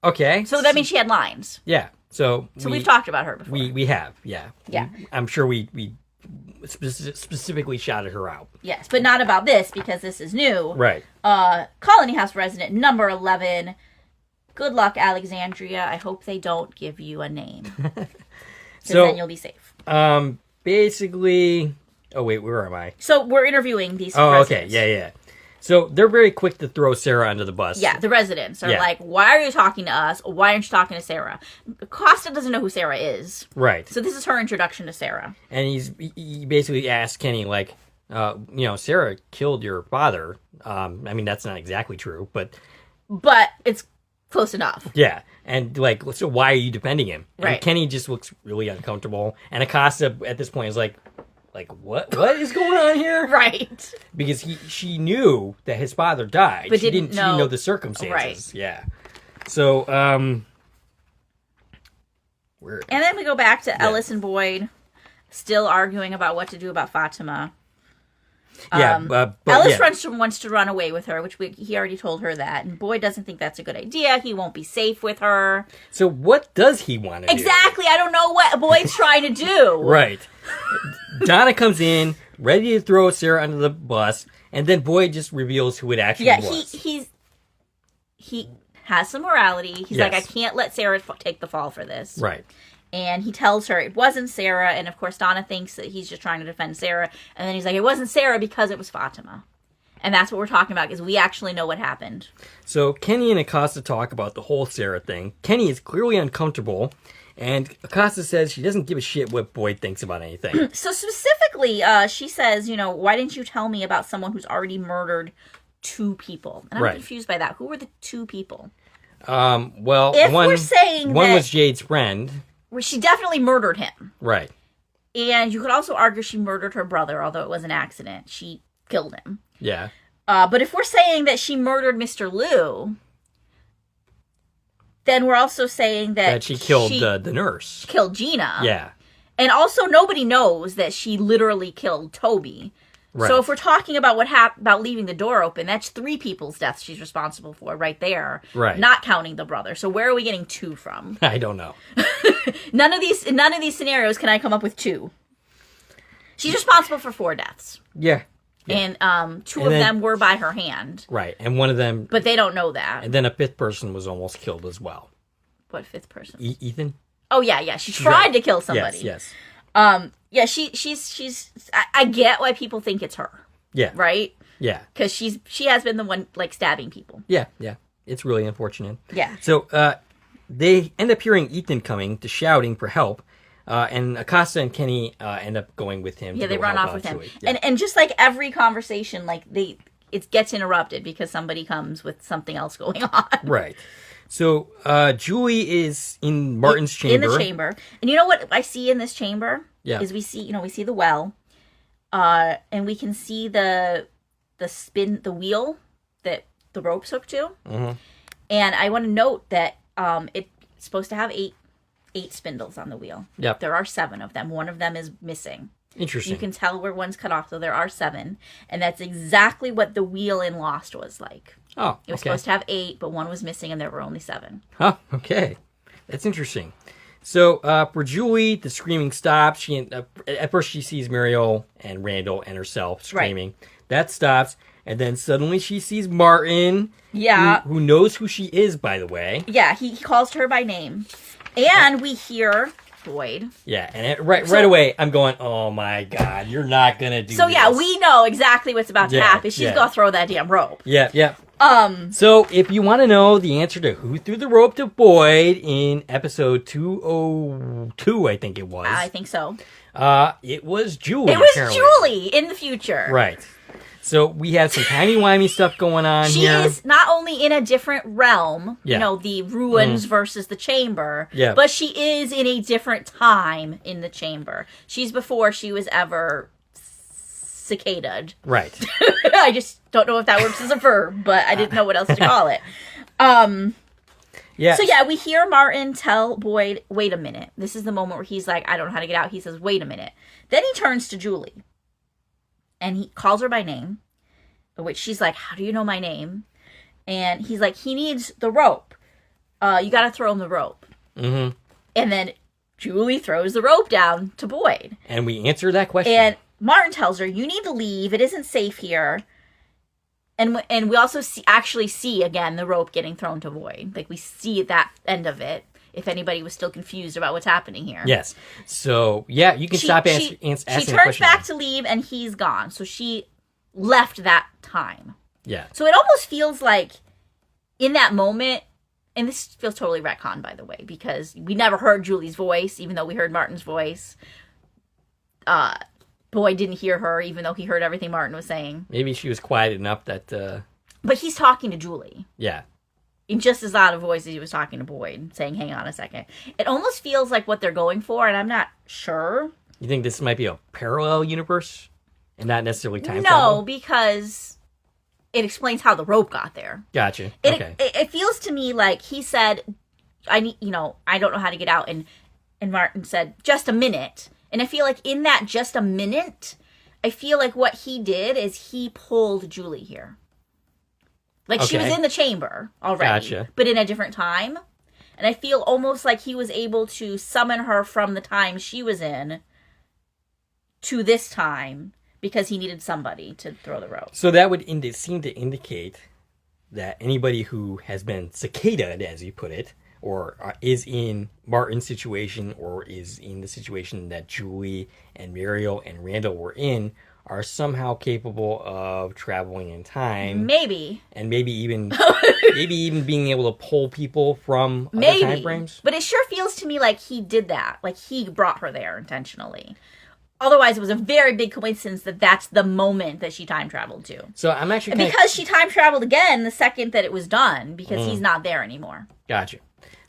Okay. So that means she had lines. Yeah. So we've talked about her before. We have, yeah. Yeah. I'm sure we specifically shouted her out. Yes, but not about this because this is new. Right. Colony House resident number 11. Good luck, Alexandria. I hope they don't give you a name. So then you'll be safe. Basically... Oh, wait, where am I? So we're interviewing these okay. residents. Yeah. So they're very quick to throw Sarah under the bus. Yeah, the residents are like, why are you talking to us? Why aren't you talking to Sarah? Costa doesn't know who Sarah is. Right. So this is her introduction to Sarah. And he basically asks Kenny, like, Sarah killed your father. I mean, that's not exactly true, but... But it's close enough. Yeah. And, like, so why are you defending him? Right. And Kenny just looks really uncomfortable. And Acosta, at this point, is like, what is going on here? Right. Because she knew that his father died. But she didn't know the circumstances. Right. Yeah. So, and then we go back to Ellis and Boyd still arguing about what to do about Fatima. But Ellis wants to run away with her, which he already told her that. And Boyd doesn't think that's a good idea. He won't be safe with her. So what does he want to do? Exactly. I don't know what Boyd's trying to do. Right. Donna comes in, ready to throw Sarah under the bus, and then Boyd just reveals who it actually was. He has some morality. He's like, I can't let Sarah take the fall for this. Right. And he tells her it wasn't Sarah, and of course Donna thinks that he's just trying to defend Sarah, and then he's like, it wasn't Sarah because it was Fatima. And that's what we're talking about, because we actually know what happened. So Kenny and Acosta talk about the whole Sarah thing. Kenny is clearly uncomfortable, and Acosta says she doesn't give a shit what Boyd thinks about anything. So specifically, she says, why didn't you tell me about someone who's already murdered 2 people? And I'm confused by that. Who were the 2 people? Well, if we're saying one was Jade's friend. She definitely murdered him. Right. And you could also argue she murdered her brother, although it was an accident. She killed him. Yeah. But if we're saying that she murdered Mr. Liu, then we're also saying that she killed the nurse. She killed Gina. Yeah. And also, nobody knows that she literally killed Toby. Right. So if we're talking about about leaving the door open, that's 3 people's deaths she's responsible for right there. Right. Not counting the brother. So where are we getting 2 from? I don't know. None of these scenarios can I come up with 2. She's responsible for 4 deaths. Yeah. And 2 of them were by her hand. Right. And one of them... But they don't know that. And then a 5th person was almost killed as well. What 5th person? Ethan? Oh, yeah. She tried to kill somebody. Yes. Yeah, she's. I get why people think it's her. Yeah. Right. Yeah. Because she has been the one like stabbing people. Yeah. It's really unfortunate. Yeah. So they end up hearing Ethan coming to shouting for help, and Acosta and Kenny end up going with him. Yeah, they run off with him. Yeah. And just like every conversation, like it gets interrupted because somebody comes with something else going on. Right. So Julie is in Martin's chamber. In the chamber. And you know what I see in this chamber? Yeah. Is we see the well. And we can see the wheel that the rope's hooked to. Mm-hmm. And I want to note that it's supposed to have 8 spindles on the wheel. Yep. There are 7 of them. One of them is missing. Interesting. You can tell where one's cut off, so there are 7. And that's exactly what the wheel in Lost was like. Oh, It was supposed to have 8, but one was missing, and there were only 7. Huh, okay. That's interesting. So, for Julie, the screaming stops. She at first she sees Muriel and Randall and herself screaming. Right. That stops, and then suddenly she sees Martin. Yeah. Who knows who she is, by the way. Yeah, he calls her by name. And we hear Boyd. Yeah, and right away, I'm going, oh my God, you're not going to do this. So, yeah, we know exactly what's about to happen. She's going to throw that damn rope. Yeah. So, if you want to know the answer to who threw the rope to Boyd in episode 202, I think it was. I think so. It was Julie. It was apparently. Julie in the future. Right. So, we have some timey-wimey stuff going on here. She is not only in a different realm, yeah. The ruins versus the chamber, but she is in a different time in the chamber. She's before she was ever cicadaed. Right. I just don't know if that works as a verb, but I didn't know what else to call it. Yeah. So, we hear Martin tell Boyd, wait a minute. This is the moment where he's like, I don't know how to get out. He says, wait a minute. Then he turns to Julie. And he calls her by name, which she's like, how do you know my name? And he's like, he needs the rope. You got to throw him the rope. Mm-hmm. And then Julie throws the rope down to Boyd. And we answer that question. And Martin tells her, you need to leave. It isn't safe here. And we also actually see, again, the rope getting thrown to Boyd. Like, we see that end of it. If anybody was still confused about what's happening here. Yes. So, yeah, you can stop asking the question. She turns back to leave, and he's gone. So she left that time. Yeah. So it almost feels like, in that moment, and this feels totally retcon, by the way, because we never heard Julie's voice, even though we heard Martin's voice. Boyd didn't hear her, even though he heard everything Martin was saying. Maybe she was quiet enough that... But he's talking to Julie. Yeah. In just as loud a voice as he was talking to Boyd, saying, hang on a second. It almost feels like what they're going for, and I'm not sure. You think this might be a parallel universe? And not necessarily time travel? No, because it explains how the rope got there. Gotcha. Okay. It feels to me like he said, I don't know how to get out. And Martin said, just a minute. And I feel like in that just a minute, I feel like what he did is he pulled Julie here. Like, she was in the chamber already, but in a different time. And I feel almost like he was able to summon her from the time she was in to this time because he needed somebody to throw the rope. So that would seem to indicate that anybody who has been cicadaed, as you put it, or is in Martin's situation or is in the situation that Julie and Muriel and Randall were in, are somehow capable of traveling in time. Maybe. And maybe even being able to pull people from other time frames. But it sure feels to me like he did that. Like he brought her there intentionally. Otherwise, it was a very big coincidence that that's the moment that she time traveled to. So I'm actually... Because she time traveled again the second that it was done, because he's not there anymore. Gotcha.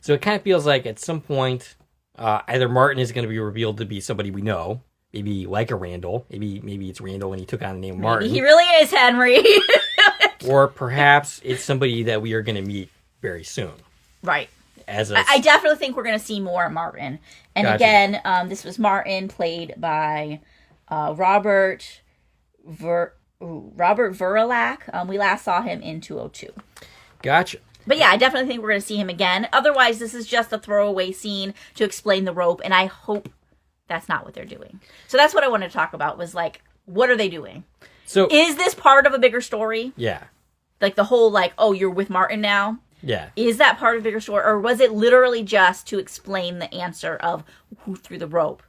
So it kind of feels like at some point, either Martin is going to be revealed to be somebody we know, maybe like a Randall. Maybe it's Randall and he took on the name Martin. He really is Henry. Or perhaps it's somebody that we are going to meet very soon. Right. I definitely think we're going to see more Martin. And Gotcha. again, this was Martin, played by Robert Verlack. We last saw him in 202. Gotcha. But yeah, I definitely think we're going to see him again. Otherwise, this is just a throwaway scene to explain the rope, and I hope that's not what they're doing. So that's what I wanted to talk about, was like, what are they doing? So is this part of a bigger story? Yeah. Like the whole, like, oh, you're with Martin now? Yeah. Is that part of a bigger story? Or was it literally just to explain the answer of who threw the rope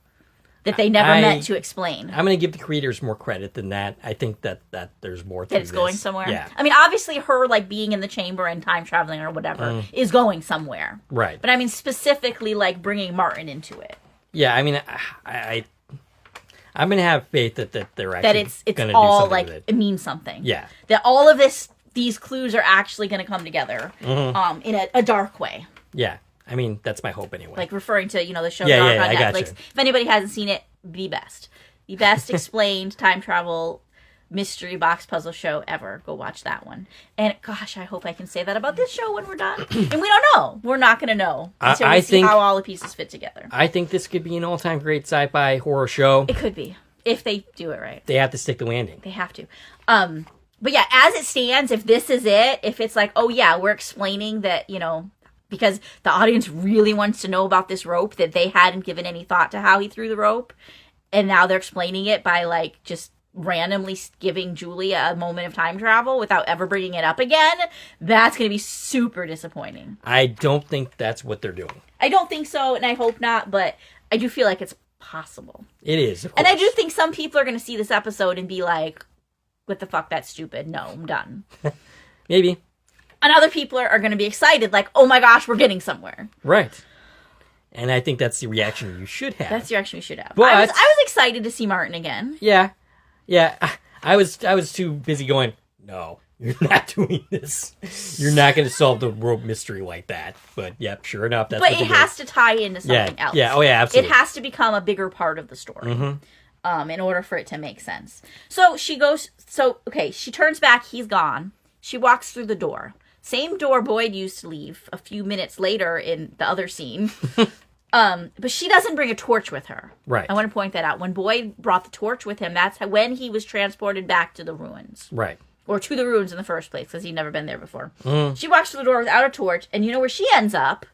that they never meant to explain? I'm going to give the creators more credit than that. I think that there's more to that it's this. Going somewhere? Yeah. I mean, obviously her, like, being in the chamber and time traveling or whatever is going somewhere. Right. But I mean, specifically, like, bringing Martin into it. Yeah, I mean, I'm going to have faith that they're actually that it's all, do like, with it. it means something. Yeah. That all of these clues are actually going to come together in a dark way. Yeah. I mean, that's my hope anyway. Like referring to, the show Yeah, Dark yeah, on I Netflix. gotcha. If anybody hasn't seen it, the best. The best explained time travel mystery box puzzle show ever. Go watch that one. And gosh, I hope I can say that about this show when we're done. And we don't know. We're not going to know until we see how all the pieces fit together. I think this could be an all-time great sci-fi horror show. It could be. If they do it right. They have to stick the landing. They have to. But yeah, as it stands, if this is it, if it's like, oh yeah, we're explaining that, because the audience really wants to know about this rope, that they hadn't given any thought to how he threw the rope, and now they're explaining it by, like, just randomly giving Julie a moment of time travel without ever bringing it up again, that's going to be super disappointing. I don't think that's what they're doing. I don't think so, and I hope not, but I do feel like it's possible. It is, of course. And I do think some people are going to see this episode and be like, what the fuck, that's stupid. No, I'm done. Maybe. And other people are going to be excited, like, oh my gosh, we're getting somewhere. Right. And I think that's the reaction you should have. That's the reaction we should have. But I was excited to see Martin again. Yeah. Yeah. I was too busy going, no, you're not doing this. You're not going to solve the rope mystery like that. But, yep, sure enough, that's but what it has to tie into something else. Yeah, oh yeah, absolutely. It has to become a bigger part of the story. In order for it to make sense. So she turns back, he's gone. She walks through the door. Same door Boyd used to leave a few minutes later in the other scene. But she doesn't bring a torch with her. Right. I want to point that out. When Boyd brought the torch with him, that's when he was transported back to the ruins. Right. Or to the ruins in the first place, because he'd never been there before. She walks through the door without a torch, and you know where she ends up?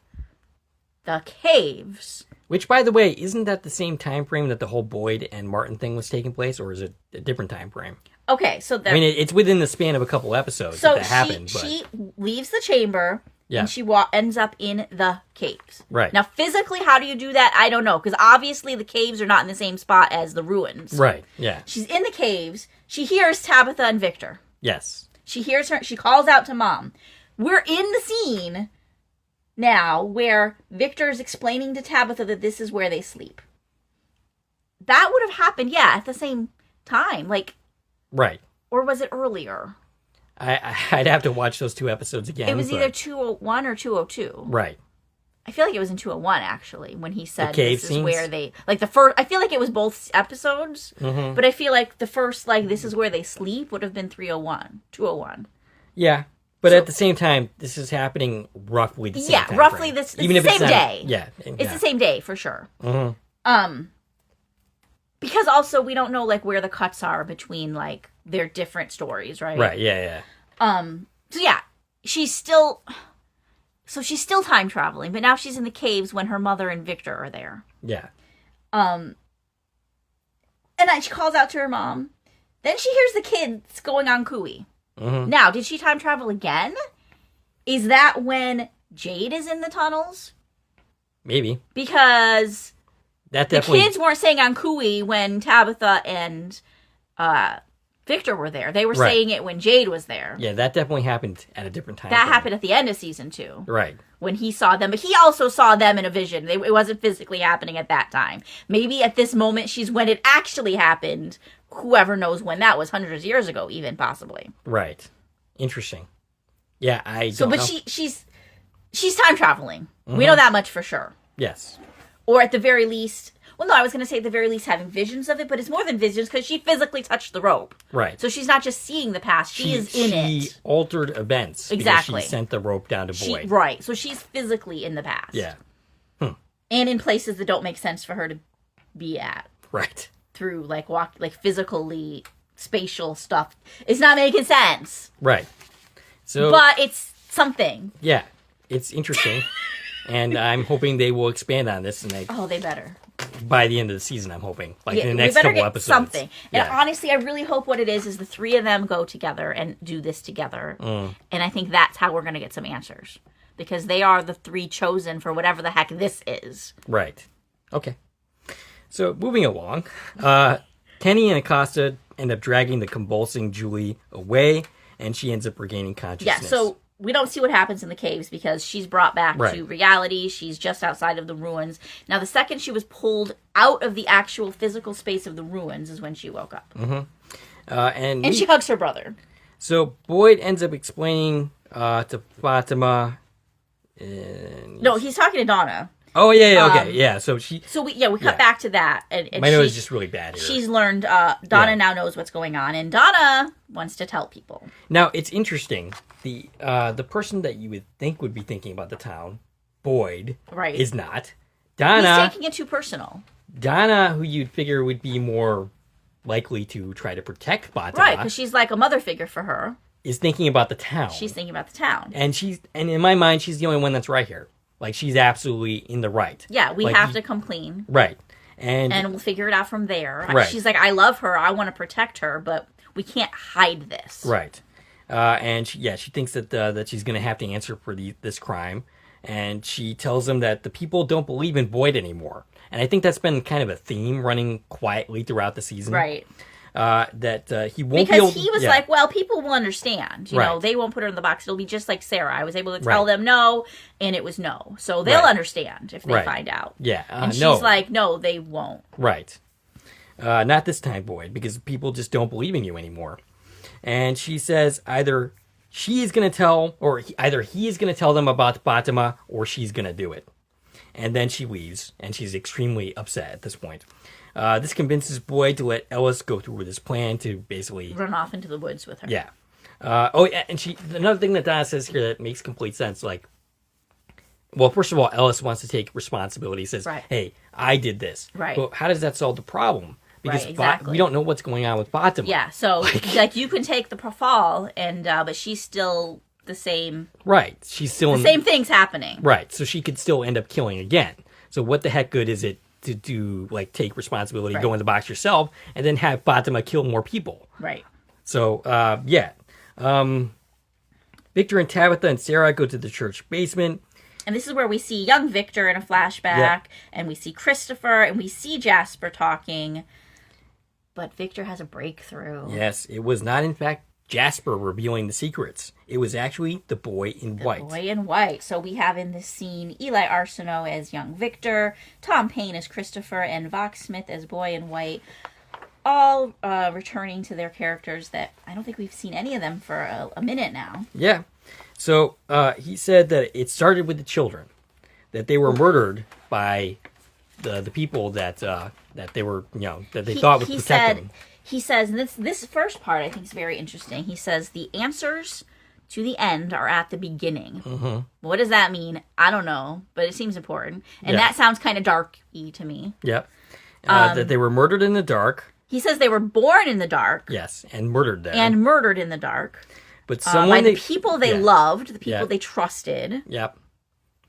The caves. Which, by the way, isn't that the same time frame that the whole Boyd and Martin thing was taking place, or is it a different time frame? Okay, so I mean, it's within the span of a couple episodes that happened. But she leaves the chamber, and she ends up in the caves. Right. Now, physically, how do you do that? I don't know, because obviously the caves are not in the same spot as the ruins. Right, yeah. She's in the caves. She hears Tabitha and Victor. Yes. She hears her. She calls out to Mom. We're in the scene now where Victor's explaining to Tabitha that this is where they sleep. That would have happened, at the same time. Like, right. Or was it earlier? I'd have to watch those two episodes again. It was either 201 or 202. Right. I feel like it was in 201, actually, when he said this is where they... Like, the first... I feel like it was both episodes, but I feel like the first, like, this is where they sleep would have been 301, 201. Yeah. But at the same time, this is happening roughly the same time. Yeah, roughly the same day. Yeah. It's the same day, for sure. Because also, we don't know, like, where the cuts are between, like, their different stories, right? Right, yeah. So, yeah, she's still time traveling, but now she's in the caves when her mother and Victor are there. Yeah. And then she calls out to her mom. Then she hears the kids going on Kui. Now, did she time travel again? Is that when Jade is in the tunnels? Maybe. Because the kids weren't saying on Kui when Tabitha and Victor were there. They were saying it when Jade was there. Yeah, that definitely happened at a different time. That happened at the end of season 2. Right. When he saw them. But he also saw them in a vision. It wasn't physically happening at that time. Maybe at this moment she's when it actually happened. Whoever knows when that was. Hundreds of years ago, even, possibly. Right. Interesting. Yeah, I don't know. But she's time traveling. We know that much for sure. Yes. Or at the very least... Well, no, I was going to say at the very least having visions of it, but it's more than visions because she physically touched the rope. Right. So she's not just seeing the past; she is in it. She altered events. Exactly. Because she sent the rope down to Boyd. Right. So she's physically in the past. Yeah. And in places that don't make sense for her to be at. Right. Through like physically spatial stuff. It's not making sense. Right. So, but it's something. Yeah. It's interesting. And I'm hoping they will expand on this. And they better. By the end of the season, I'm hoping. Like in the next we better couple get episodes. Something. And honestly, I really hope what it is the three of them go together and do this together. And I think that's how we're going to get some answers. Because they are the three chosen for whatever the heck this is. Right. Okay. So, moving along. Kenny and Acosta end up dragging the convulsing Julie away, and she ends up regaining consciousness. Yeah, so we don't see what happens in the caves because she's brought back to reality. She's just outside of the ruins. Now, the second she was pulled out of the actual physical space of the ruins is when she woke up. And she hugs her brother. So, Boyd ends up explaining to Fatima... No, he's talking to Donna. Oh, yeah, okay, yeah. So we cut back to that. And my nose is just really bad here. She's learned, Donna now knows what's going on, and Donna wants to tell people. Now, it's interesting. The person that you would think would be thinking about the town, Boyd, is not. Donna... He's taking it too personal. Donna, who you'd figure would be more likely to try to protect Fatima. Right, because she's like a mother figure for her. Is thinking about the town. She's thinking about the town. And in my mind, she's the only one that's right here. Like, she's absolutely in the right. Yeah, we have to come clean. Right. And we'll figure it out from there. Right. She's like, I love her. I want to protect her, but we can't hide this. Right. And she thinks that she's going to have to answer for this crime. And she tells them that the people don't believe in Boyd anymore. And I think that's been kind of a theme running quietly throughout the season. Right. That he won't because he was like, well, people will understand. You know, they won't put her in the box. It'll be just like Sarah. I was able to tell them no, and it was no. So they'll understand if they find out. Yeah. And she's like, no, they won't. Right. Not this time, Boyd, because people just don't believe in you anymore. And she says either he is going to tell them about Fatima, or she's going to do it. And then she leaves, and she's extremely upset at this point. This convinces Boyd to let Ellis go through with his plan to basically... run off into the woods with her. Yeah. And another thing that Donna says here that makes complete sense, like... Well, first of all, Ellis wants to take responsibility. He says, hey, I did this. Right. But how does that solve the problem? Because exactly. We don't know what's going on with Fatima. Yeah, so, like you can take the fall, and but she's still the same... Right. She's still... The same thing's happening. Right. So she could still end up killing again. So what the heck good is it to do, like, take responsibility, go in the box yourself, and then have Fatima kill more people? Right. So, Victor and Tabitha and Sarah go to the church basement. And this is where we see young Victor in a flashback, and we see Christopher, and we see Jasper talking. But Victor has a breakthrough. Yes, it was not, in fact, Jasper revealing the secrets. It was actually the boy in white. The boy in white. So we have in this scene Eli Arsenault as young Victor, Tom Payne as Christopher, and Vox Smith as boy in white. All returning to their characters that I don't think we've seen any of them for a minute now. Yeah. So he said that it started with the children, that they were murdered by the people that they were, that they thought would protect them. He says, and this first part I think is very interesting. He says the answers to the end are at the beginning. Mm-hmm. What does that mean? I don't know, but it seems important. And that sounds kind of dark-y to me. Yep. That they were murdered in the dark. He says they were born in the dark. Yes, and murdered there. And murdered in the dark. But someone by the people they loved, the people they trusted. Yep.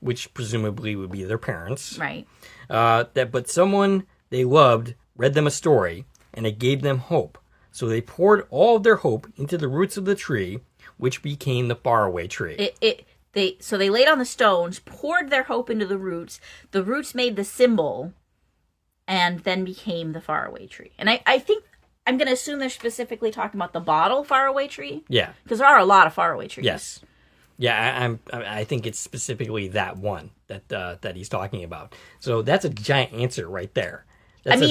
Which presumably would be their parents. Right. But someone they loved read them a story, and it gave them hope. So they poured all of their hope into the roots of the tree, which became the faraway tree. So they laid on the stones, poured their hope into the roots. The roots made the symbol, and then became the faraway tree. And I think I'm going to assume they're specifically talking about the bottle faraway tree. Yeah, because there are a lot of faraway trees. Yes. Yeah, I think it's specifically that one that he's talking about. So that's a giant answer right there. That's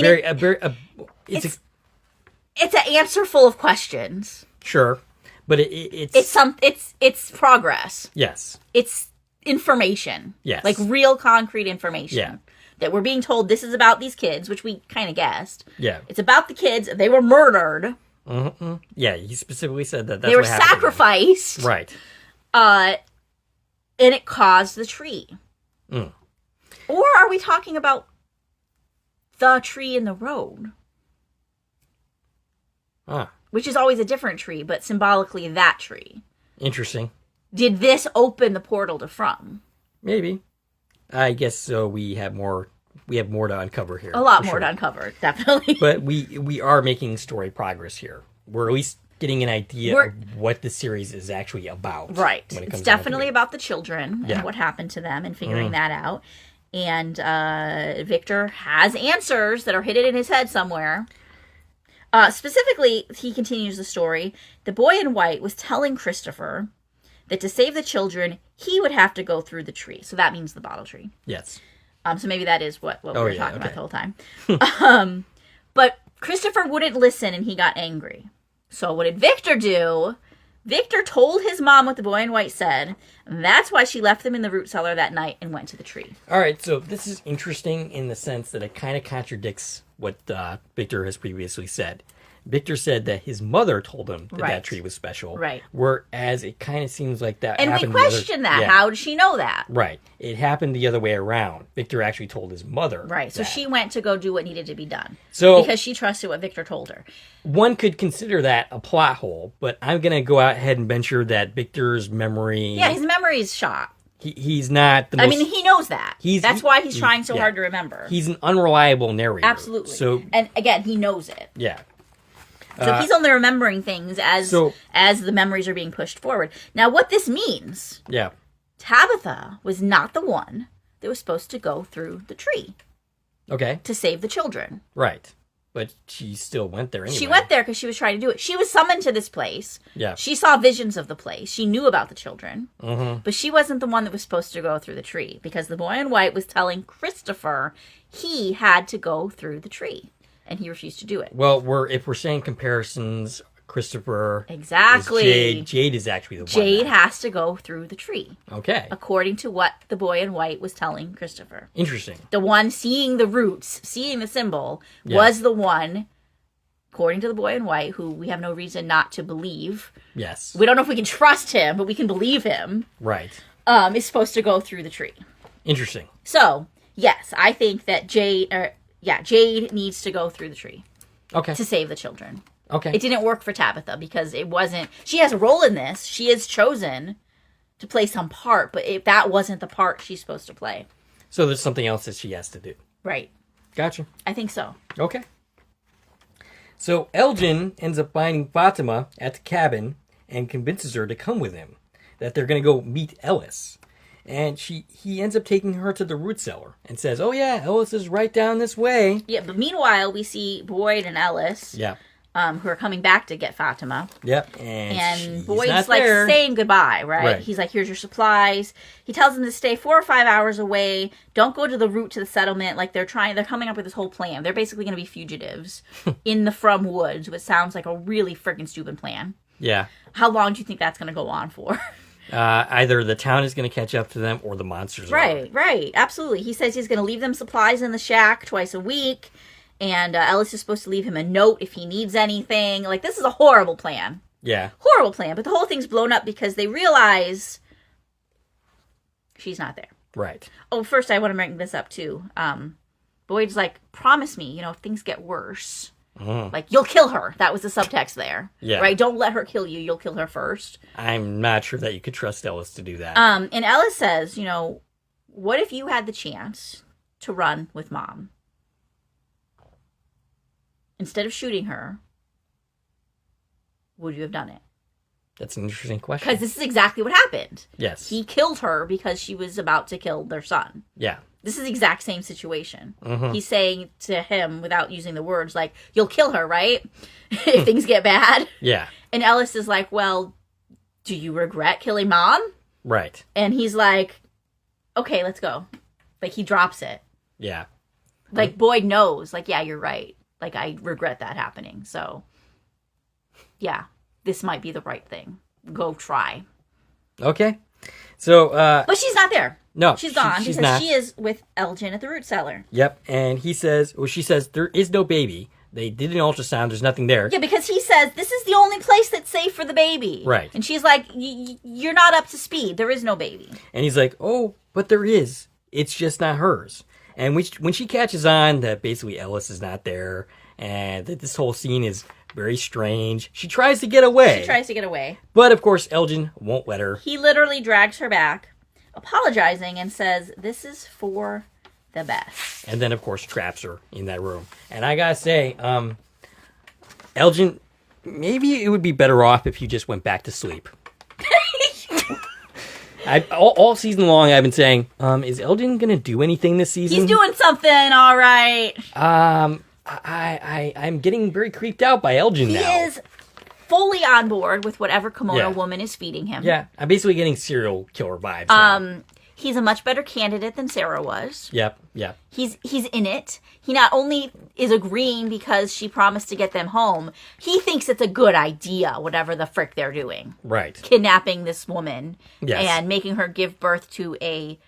it's an answer full of questions. Sure, but it's progress. Yes, it's information. Yes, like real concrete information. Yeah. that we're being told this is about these kids, which we kind of guessed. Yeah. It's about the kids. They were murdered. Mm-hmm. Yeah, he specifically said that. That's they were what happened. sacrificed. Right. And it caused the tree. Mm. Or are we talking about the tree in the road? Which is always a different tree, but symbolically that tree. Interesting. Did this open the portal to From? Maybe. I guess so. We have more to uncover here. A lot more to uncover, definitely. But we are making story progress here. We're at least getting an idea of what the series is actually about. Right. It's definitely about the children and what happened to them and figuring that out. And Victor has answers that are hidden in his head somewhere. Specifically, he continues the story. The boy in white was telling Christopher that to save the children, he would have to go through the tree. So that means the bottle tree. Yes. So maybe that is what we were talking about the whole time. But Christopher wouldn't listen and he got angry. So what did Victor do? Victor told his mom what the boy in white said. And that's why she left them in the root cellar that night and went to the tree. All right, so this is interesting in the sense that it kind of contradicts what Victor has previously said. Victor said that his mother told him that that tree was special. Right. Whereas it kind of seems like that and happened. And we question that. Yeah. How does she know that? Right. It happened the other way around. Victor actually told his mother. Right. So she went to go do what needed to be done. So because she trusted what Victor told her. One could consider that a plot hole, but I'm going to go out ahead and venture that Victor's memory... Yeah, his memory's shot. He's not the most... I mean, he knows that. That's why he's trying so hard to remember. He's an unreliable narrator. Absolutely. So, and again, he knows it. Yeah. So he's only remembering things as the memories are being pushed forward. Now, what this means... Yeah. Tabitha was not the one that was supposed to go through the tree. Okay. To save the children. Right. But she still went there anyway. She went there because she was trying to do it. She was summoned to this place. Yeah. She saw visions of the place. She knew about the children. Mm-hmm. But she wasn't the one that was supposed to go through the tree. Because the boy in white was telling Christopher he had to go through the tree. And he refused to do it. Well, if we're saying comparisons, Christopher... Exactly. Jade is actually the one. Jade has to go through the tree. Okay. According to what the boy in white was telling Christopher. Interesting. The one seeing the roots, seeing the symbol, was the one, according to the boy in white, who we have no reason not to believe. Yes. We don't know if we can trust him, but we can believe him. Right. Is supposed to go through the tree. Interesting. So, yes, I think that Jade needs to go through the tree. Okay. To save the children. Okay. It didn't work for Tabitha because it wasn't... She has a role in this. She is chosen to play some part, but that wasn't the part she's supposed to play. So there's something else that she has to do. Right. Gotcha. I think so. Okay. So Elgin ends up finding Fatima at the cabin and convinces her to come with him, that they're going to go meet Ellis. And he ends up taking her to the root cellar and says, oh yeah, Ellis is right down this way. Yeah, but meanwhile, we see Boyd and Ellis... Yeah. Who are coming back to get Fatima. Yep. And Boyd's like saying goodbye, right? He's like, here's your supplies. He tells them to stay 4 or 5 hours away. Don't go to the route to the settlement. Like they're coming up with this whole plan. They're basically going to be fugitives in the From Woods, which sounds like a really freaking stupid plan. Yeah. How long do you think that's going to go on for? Either the town is going to catch up to them or the monsters are. Right. Absolutely. He says he's going to leave them supplies in the shack twice a week. And Ellis is supposed to leave him a note if he needs anything. Like, this is a horrible plan. Yeah. Horrible plan. But the whole thing's blown up because they realize she's not there. Right. Oh, first I want to bring this up, too. Boyd's like, promise me, if things get worse. Like, you'll kill her. That was the subtext there. Yeah. Right? Don't let her kill you. You'll kill her first. I'm not sure that you could trust Ellis to do that. And Ellis says, what if you had the chance to run with Mom? Instead of shooting her, would you have done it? That's an interesting question. Because this is exactly what happened. Yes. He killed her because she was about to kill their son. Yeah. This is the exact same situation. Mm-hmm. He's saying to him, without using the words, like, you'll kill her, right? If things get bad. Yeah. And Ellis is like, well, do you regret killing Mom? Right. And he's like, okay, let's go. Like, he drops it. Yeah. Like, Boyd knows, like, yeah, you're right. Like, I regret that happening. So, yeah, this might be the right thing. Go try. Okay. So, But she's not there. no, She's gone she's because not. she is with Elgin at the root cellar. Yep, and she says, there is no baby. They did an ultrasound. There's nothing there. Yeah, because he says, this is the only place that's safe for the baby. Right. And she's like, you're not up to speed. There is no baby. And he's like, oh, but there is. It's just not hers. And when she catches on that basically Ellis is not there and that this whole scene is very strange, she tries to get away. But, of course, Elgin won't let her. He literally drags her back, apologizing, and says, this is for the best. And then, of course, traps her in that room. And I gotta say, Elgin, maybe it would be better off if you just went back to sleep. All season long, I've been saying, is Elgin gonna do anything this season? He's doing something, all right. I'm getting very creeped out by Elgin now. He is fully on board with whatever kimono woman is feeding him. Yeah, I'm basically getting serial killer vibes now. He's a much better candidate than Sarah was. Yep. He's in it. He not only is agreeing because she promised to get them home, he thinks it's a good idea, whatever the frick they're doing. Right. Kidnapping this woman Yes. and making her give birth to a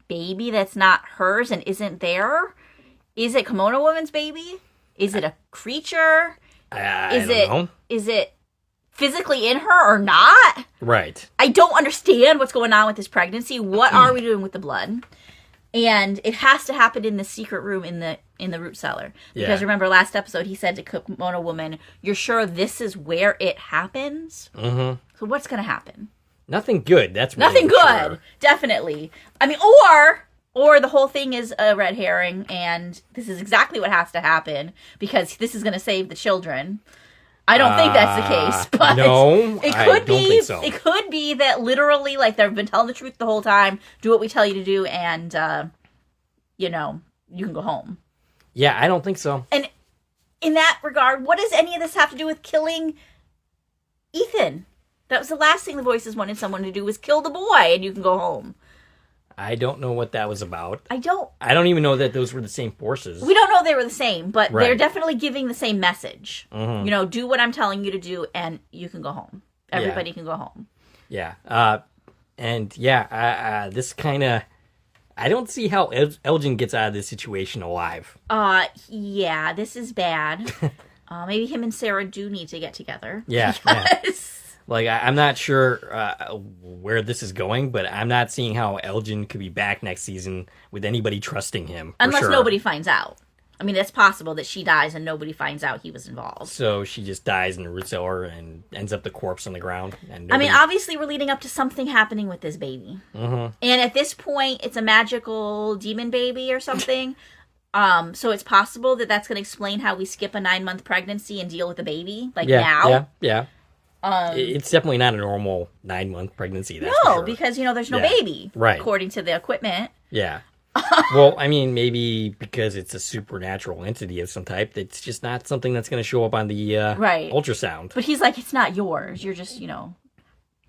baby that's not hers and isn't there. Is it Kimono Woman's baby? Is it a creature? I don't know. Is it physically in her or not? Right. I don't understand what's going on with this pregnancy. What are we doing with the blood? And it has to happen in the secret room in the root cellar. Because remember last episode he said to Kimono Woman, you're sure this is where it happens? Mm-hmm. So what's going to happen? Nothing good. That's Nothing good. Sure. Definitely. I mean, or the whole thing is a red herring and this is exactly what has to happen because this is going to save the children. I don't think that's the case, but no, it could I don't be. think so. It could be that literally, like, they've been telling the truth the whole time. Do what we tell you to do, and you can go home. Yeah, I don't think so. And in that regard, what does any of this have to do with killing Ethan? That was the last thing the voices wanted someone to do was kill the boy, and you can go home. I don't know what that was about. I don't even know that those were the same forces. We don't know they were the same, but Right. they're definitely giving the same message. Mm-hmm. Do what I'm telling you to do, and you can go home. Everybody can go home. Yeah. This kind of... I don't see how Elgin gets out of this situation alive. Yeah, this is bad. Maybe him and Sarah do need to get together. Yeah. Because... Like, I'm not sure where this is going, but I'm not seeing how Elgin could be back next season with anybody trusting him. Unless sure. nobody finds out. I mean, it's possible that she dies and nobody finds out he was involved. So she just dies in the root cellar and ends up the corpse on the ground. And I mean, obviously we're leading up to something happening with this baby. Mm-hmm. And at this point, it's a magical demon baby or something. So it's possible that that's going to explain how we skip a 9-month pregnancy and deal with the baby, now. Yeah. It's definitely not a normal 9-month pregnancy. That's no, for sure. because there's no baby, right? According to the equipment. Yeah. Well, I mean, maybe because it's a supernatural entity of some type, it's just not something that's going to show up on the ultrasound. But he's like, it's not yours. You're just, You're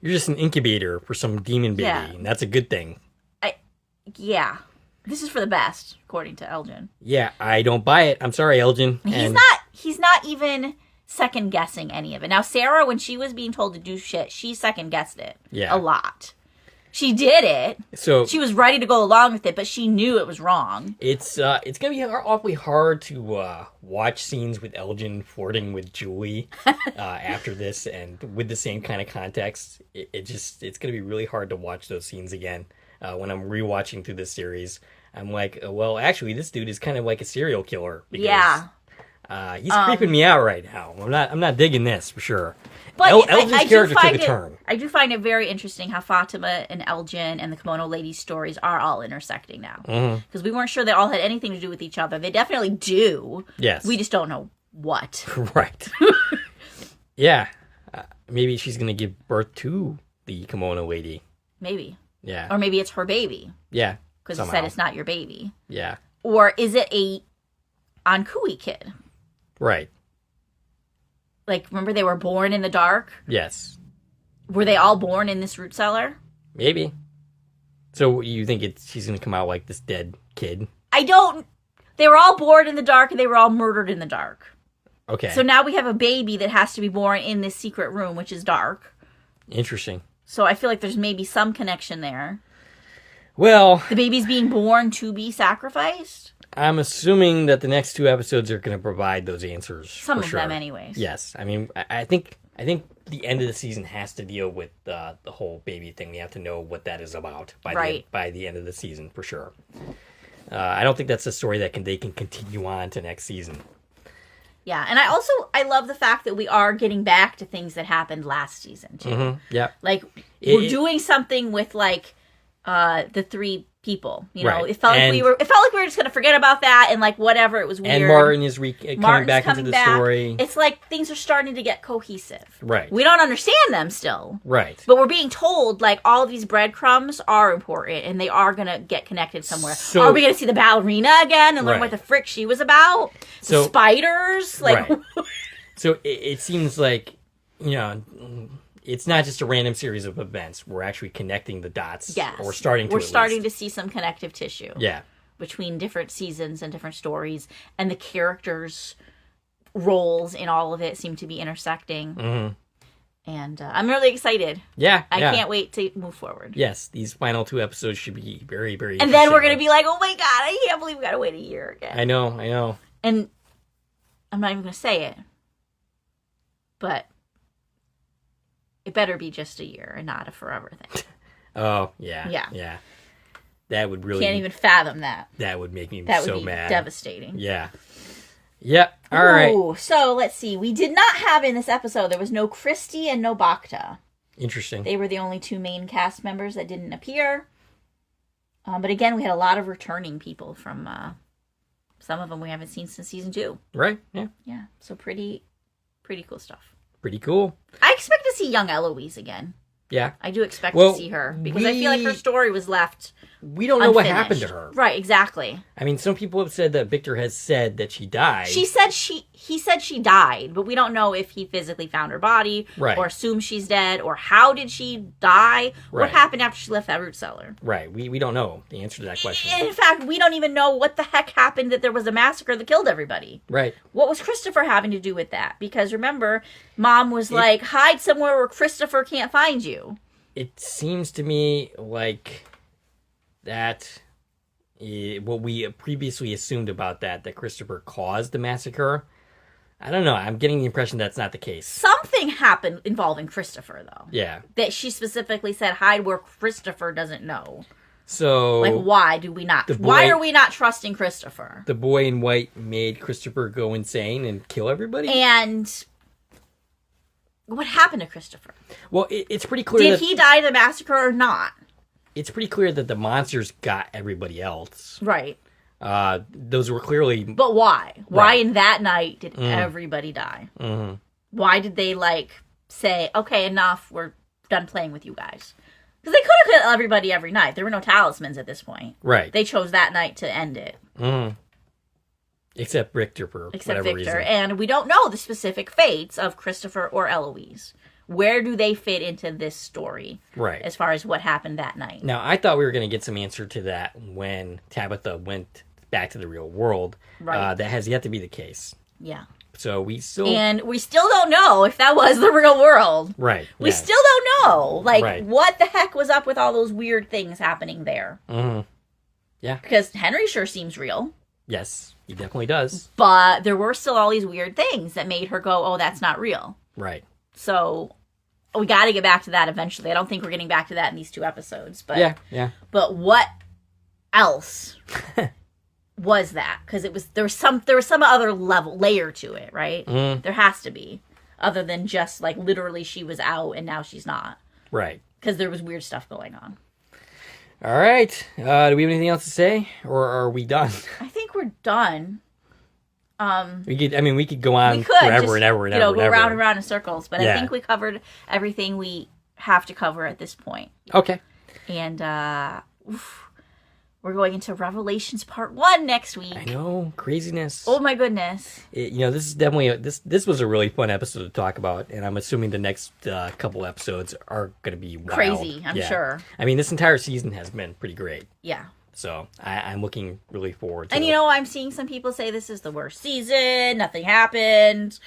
just an incubator for some demon baby, and that's a good thing. Yeah. This is for the best, according to Elgin. Yeah, I don't buy it. I'm sorry, Elgin. He's not even second guessing any of it. Now, Sarah, when she was being told to do shit, she second guessed it a lot. She did it. So she was ready to go along with it, but she knew it was wrong. It's gonna be awfully hard to watch scenes with Elgin flirting with Julie after this, and with the same kind of context. It's gonna be really hard to watch those scenes again when I'm rewatching through this series. I'm like, well, actually, this dude is kind of like a serial killer. Because, he's creeping me out right now. I'm not digging this for sure. But Elgin's character took a turn. I do find it very interesting how Fatima and Elgin and the Kimono Lady's stories are all intersecting now. Because we weren't sure they all had anything to do with each other. They definitely do. Yes. We just don't know what. Right. Yeah. Maybe she's going to give birth to the Kimono Lady. Maybe. Yeah. Or maybe it's her baby. Yeah. Because it said it's not your baby. Yeah. Or is it a Ankui kid? Right. Like, remember they were born in the dark? Yes. Were they all born in this root cellar? Maybe. So you think she's going to come out like this dead kid? They were all born in the dark and they were all murdered in the dark. Okay. So now we have a baby that has to be born in this secret room, which is dark. Interesting. So I feel like there's maybe some connection there. Well, the baby's being born to be sacrificed. I'm assuming that the next 2 episodes are going to provide those answers. Some of them, anyways. Yes, I mean, I think the end of the season has to deal with the whole baby thing. We have to know what that is about by the end of the season for sure. I don't think that's a story that they can continue on to next season. Yeah, and I love the fact that we are getting back to things that happened last season too. Mm-hmm. Yeah, like we're doing something with like the 3 people. You know, right. It felt like we were just gonna forget about that and like whatever. It was weird. And Martin is coming back into the story. It's like things are starting to get cohesive. Right. We don't understand them still. Right. But we're being told like all of these breadcrumbs are important and they are gonna get connected somewhere. So, are we gonna see the ballerina again and learn what the frick she was about? The spiders, like. Right. So it seems like, you know, it's not just a random series of events. We're actually connecting the dots. Yes. Or we're starting to see some connective tissue. Yeah. Between different seasons and different stories. And the characters' roles in all of it seem to be intersecting. Mm-hmm. And I'm really excited. Yeah. I can't wait to move forward. Yes. These final 2 episodes should be very, very And then we're going to be like, oh my God, I can't believe we got to wait a year again. I know. And I'm not even going to say it. But it better be just a year and not a forever thing. Oh, yeah. Yeah. That would really... Can't even fathom that. That would make me that so would be mad. Devastating. Yeah. Yeah. All right. So, let's see. We did not have in this episode, there was no Christy and no Bacta. Interesting. They were the only 2 main cast members that didn't appear. But again, we had a lot of returning people from... some of them we haven't seen since season 2. Right. Yeah. Yeah. So, pretty cool stuff. Pretty cool. I expect to see young Eloise again. Yeah. I do expect to see her. Because I feel like her story was left We don't know what happened to her. Right, exactly. I mean, some people have said that Victor has said that she died. He said she died, but we don't know if he physically found her body or assumed she's dead or how did she die? What happened after she left that root cellar? Right. We don't know the answer to that question. In fact, we don't even know what the heck happened that there was a massacre that killed everybody. Right. What was Christopher having to do with that? Because remember, Mom was like, hide somewhere where Christopher can't find you. It seems to me like that what we previously assumed about that Christopher caused the massacre. I don't know. I'm getting the impression that's not the case. Something happened involving Christopher, though. Yeah. That she specifically said, hide where Christopher doesn't know. So... Like, why do we not... Why are we not trusting Christopher? The boy in white made Christopher go insane and kill everybody? And... what happened to Christopher? Well, it's pretty clear Did he die in the massacre or not? It's pretty clear that the monsters got everybody else. Right. Those were clearly... But why? Why in that night did everybody die? Mm-hmm. Why did they, like, say, okay, enough, we're done playing with you guys? Because they could have killed everybody every night. There were no talismans at this point. Right. They chose that night to end it. Mm-hmm. Except Victor, for whatever reason. And we don't know the specific fates of Christopher or Eloise. Where do they fit into this story? Right. As far as what happened that night. Now, I thought we were going to get some answer to that when Tabitha went back to the real world. Right. That has yet to be the case. Yeah. So we still... And we still don't know if that was the real world. Right. We still don't know. Like, what the heck was up with all those weird things happening there? Mm-hmm. Yeah. Because Henry sure seems real. Yes, he definitely does. But there were still all these weird things that made her go, oh, that's not real. Right. So we got to get back to that eventually. I don't think we're getting back to that in these 2 episodes. But yeah. But what else was that? Because there was some other layer to it, right? Mm. There has to be, other than just like literally she was out and now she's not. Right. Because there was weird stuff going on. All right. Do we have anything else to say, or are we done? I think we're done. We could go on forever and ever and ever. Go round and round in circles. But I think we covered everything we have to cover at this point. Okay. And we're going into Revelations Part 1 next week. I know, craziness. Oh my goodness. This is definitely this was a really fun episode to talk about, and I'm assuming the next couple episodes are going to be wild. Crazy, I'm sure. I mean, this entire season has been pretty great. Yeah. So I'm looking really forward to it. And I'm seeing some people say this is the worst season, nothing happened.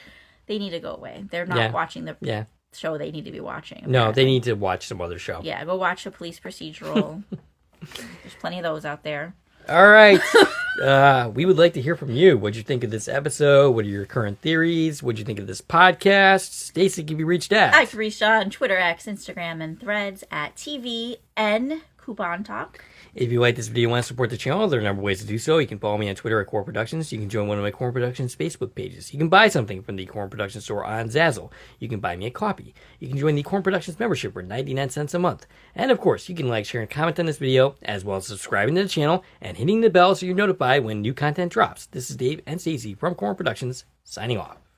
They need to go away. They're not watching the show they need to be watching. Apparently. No, they need to watch some other show. Yeah, go watch a police procedural. There's plenty of those out there. All right. We would like to hear from you. What'd you think of this episode? What are your current theories? What'd you think of this podcast? Stacie, can be reached at? I can be reached on Twitter, X, Instagram, and Threads at TVN Coupon Talk. If you like this video and want to support the channel, there are a number of ways to do so. You can follow me on Twitter at Core Productions. You can join one of my Core Productions Facebook pages. You can buy something from the Core Productions store on Zazzle. You can buy me a copy. You can join the Core Productions membership for 99 cents a month. And of course, you can like, share, and comment on this video, as well as subscribing to the channel and hitting the bell so you're notified when new content drops. This is Dave and Stacie from Core Productions, signing off.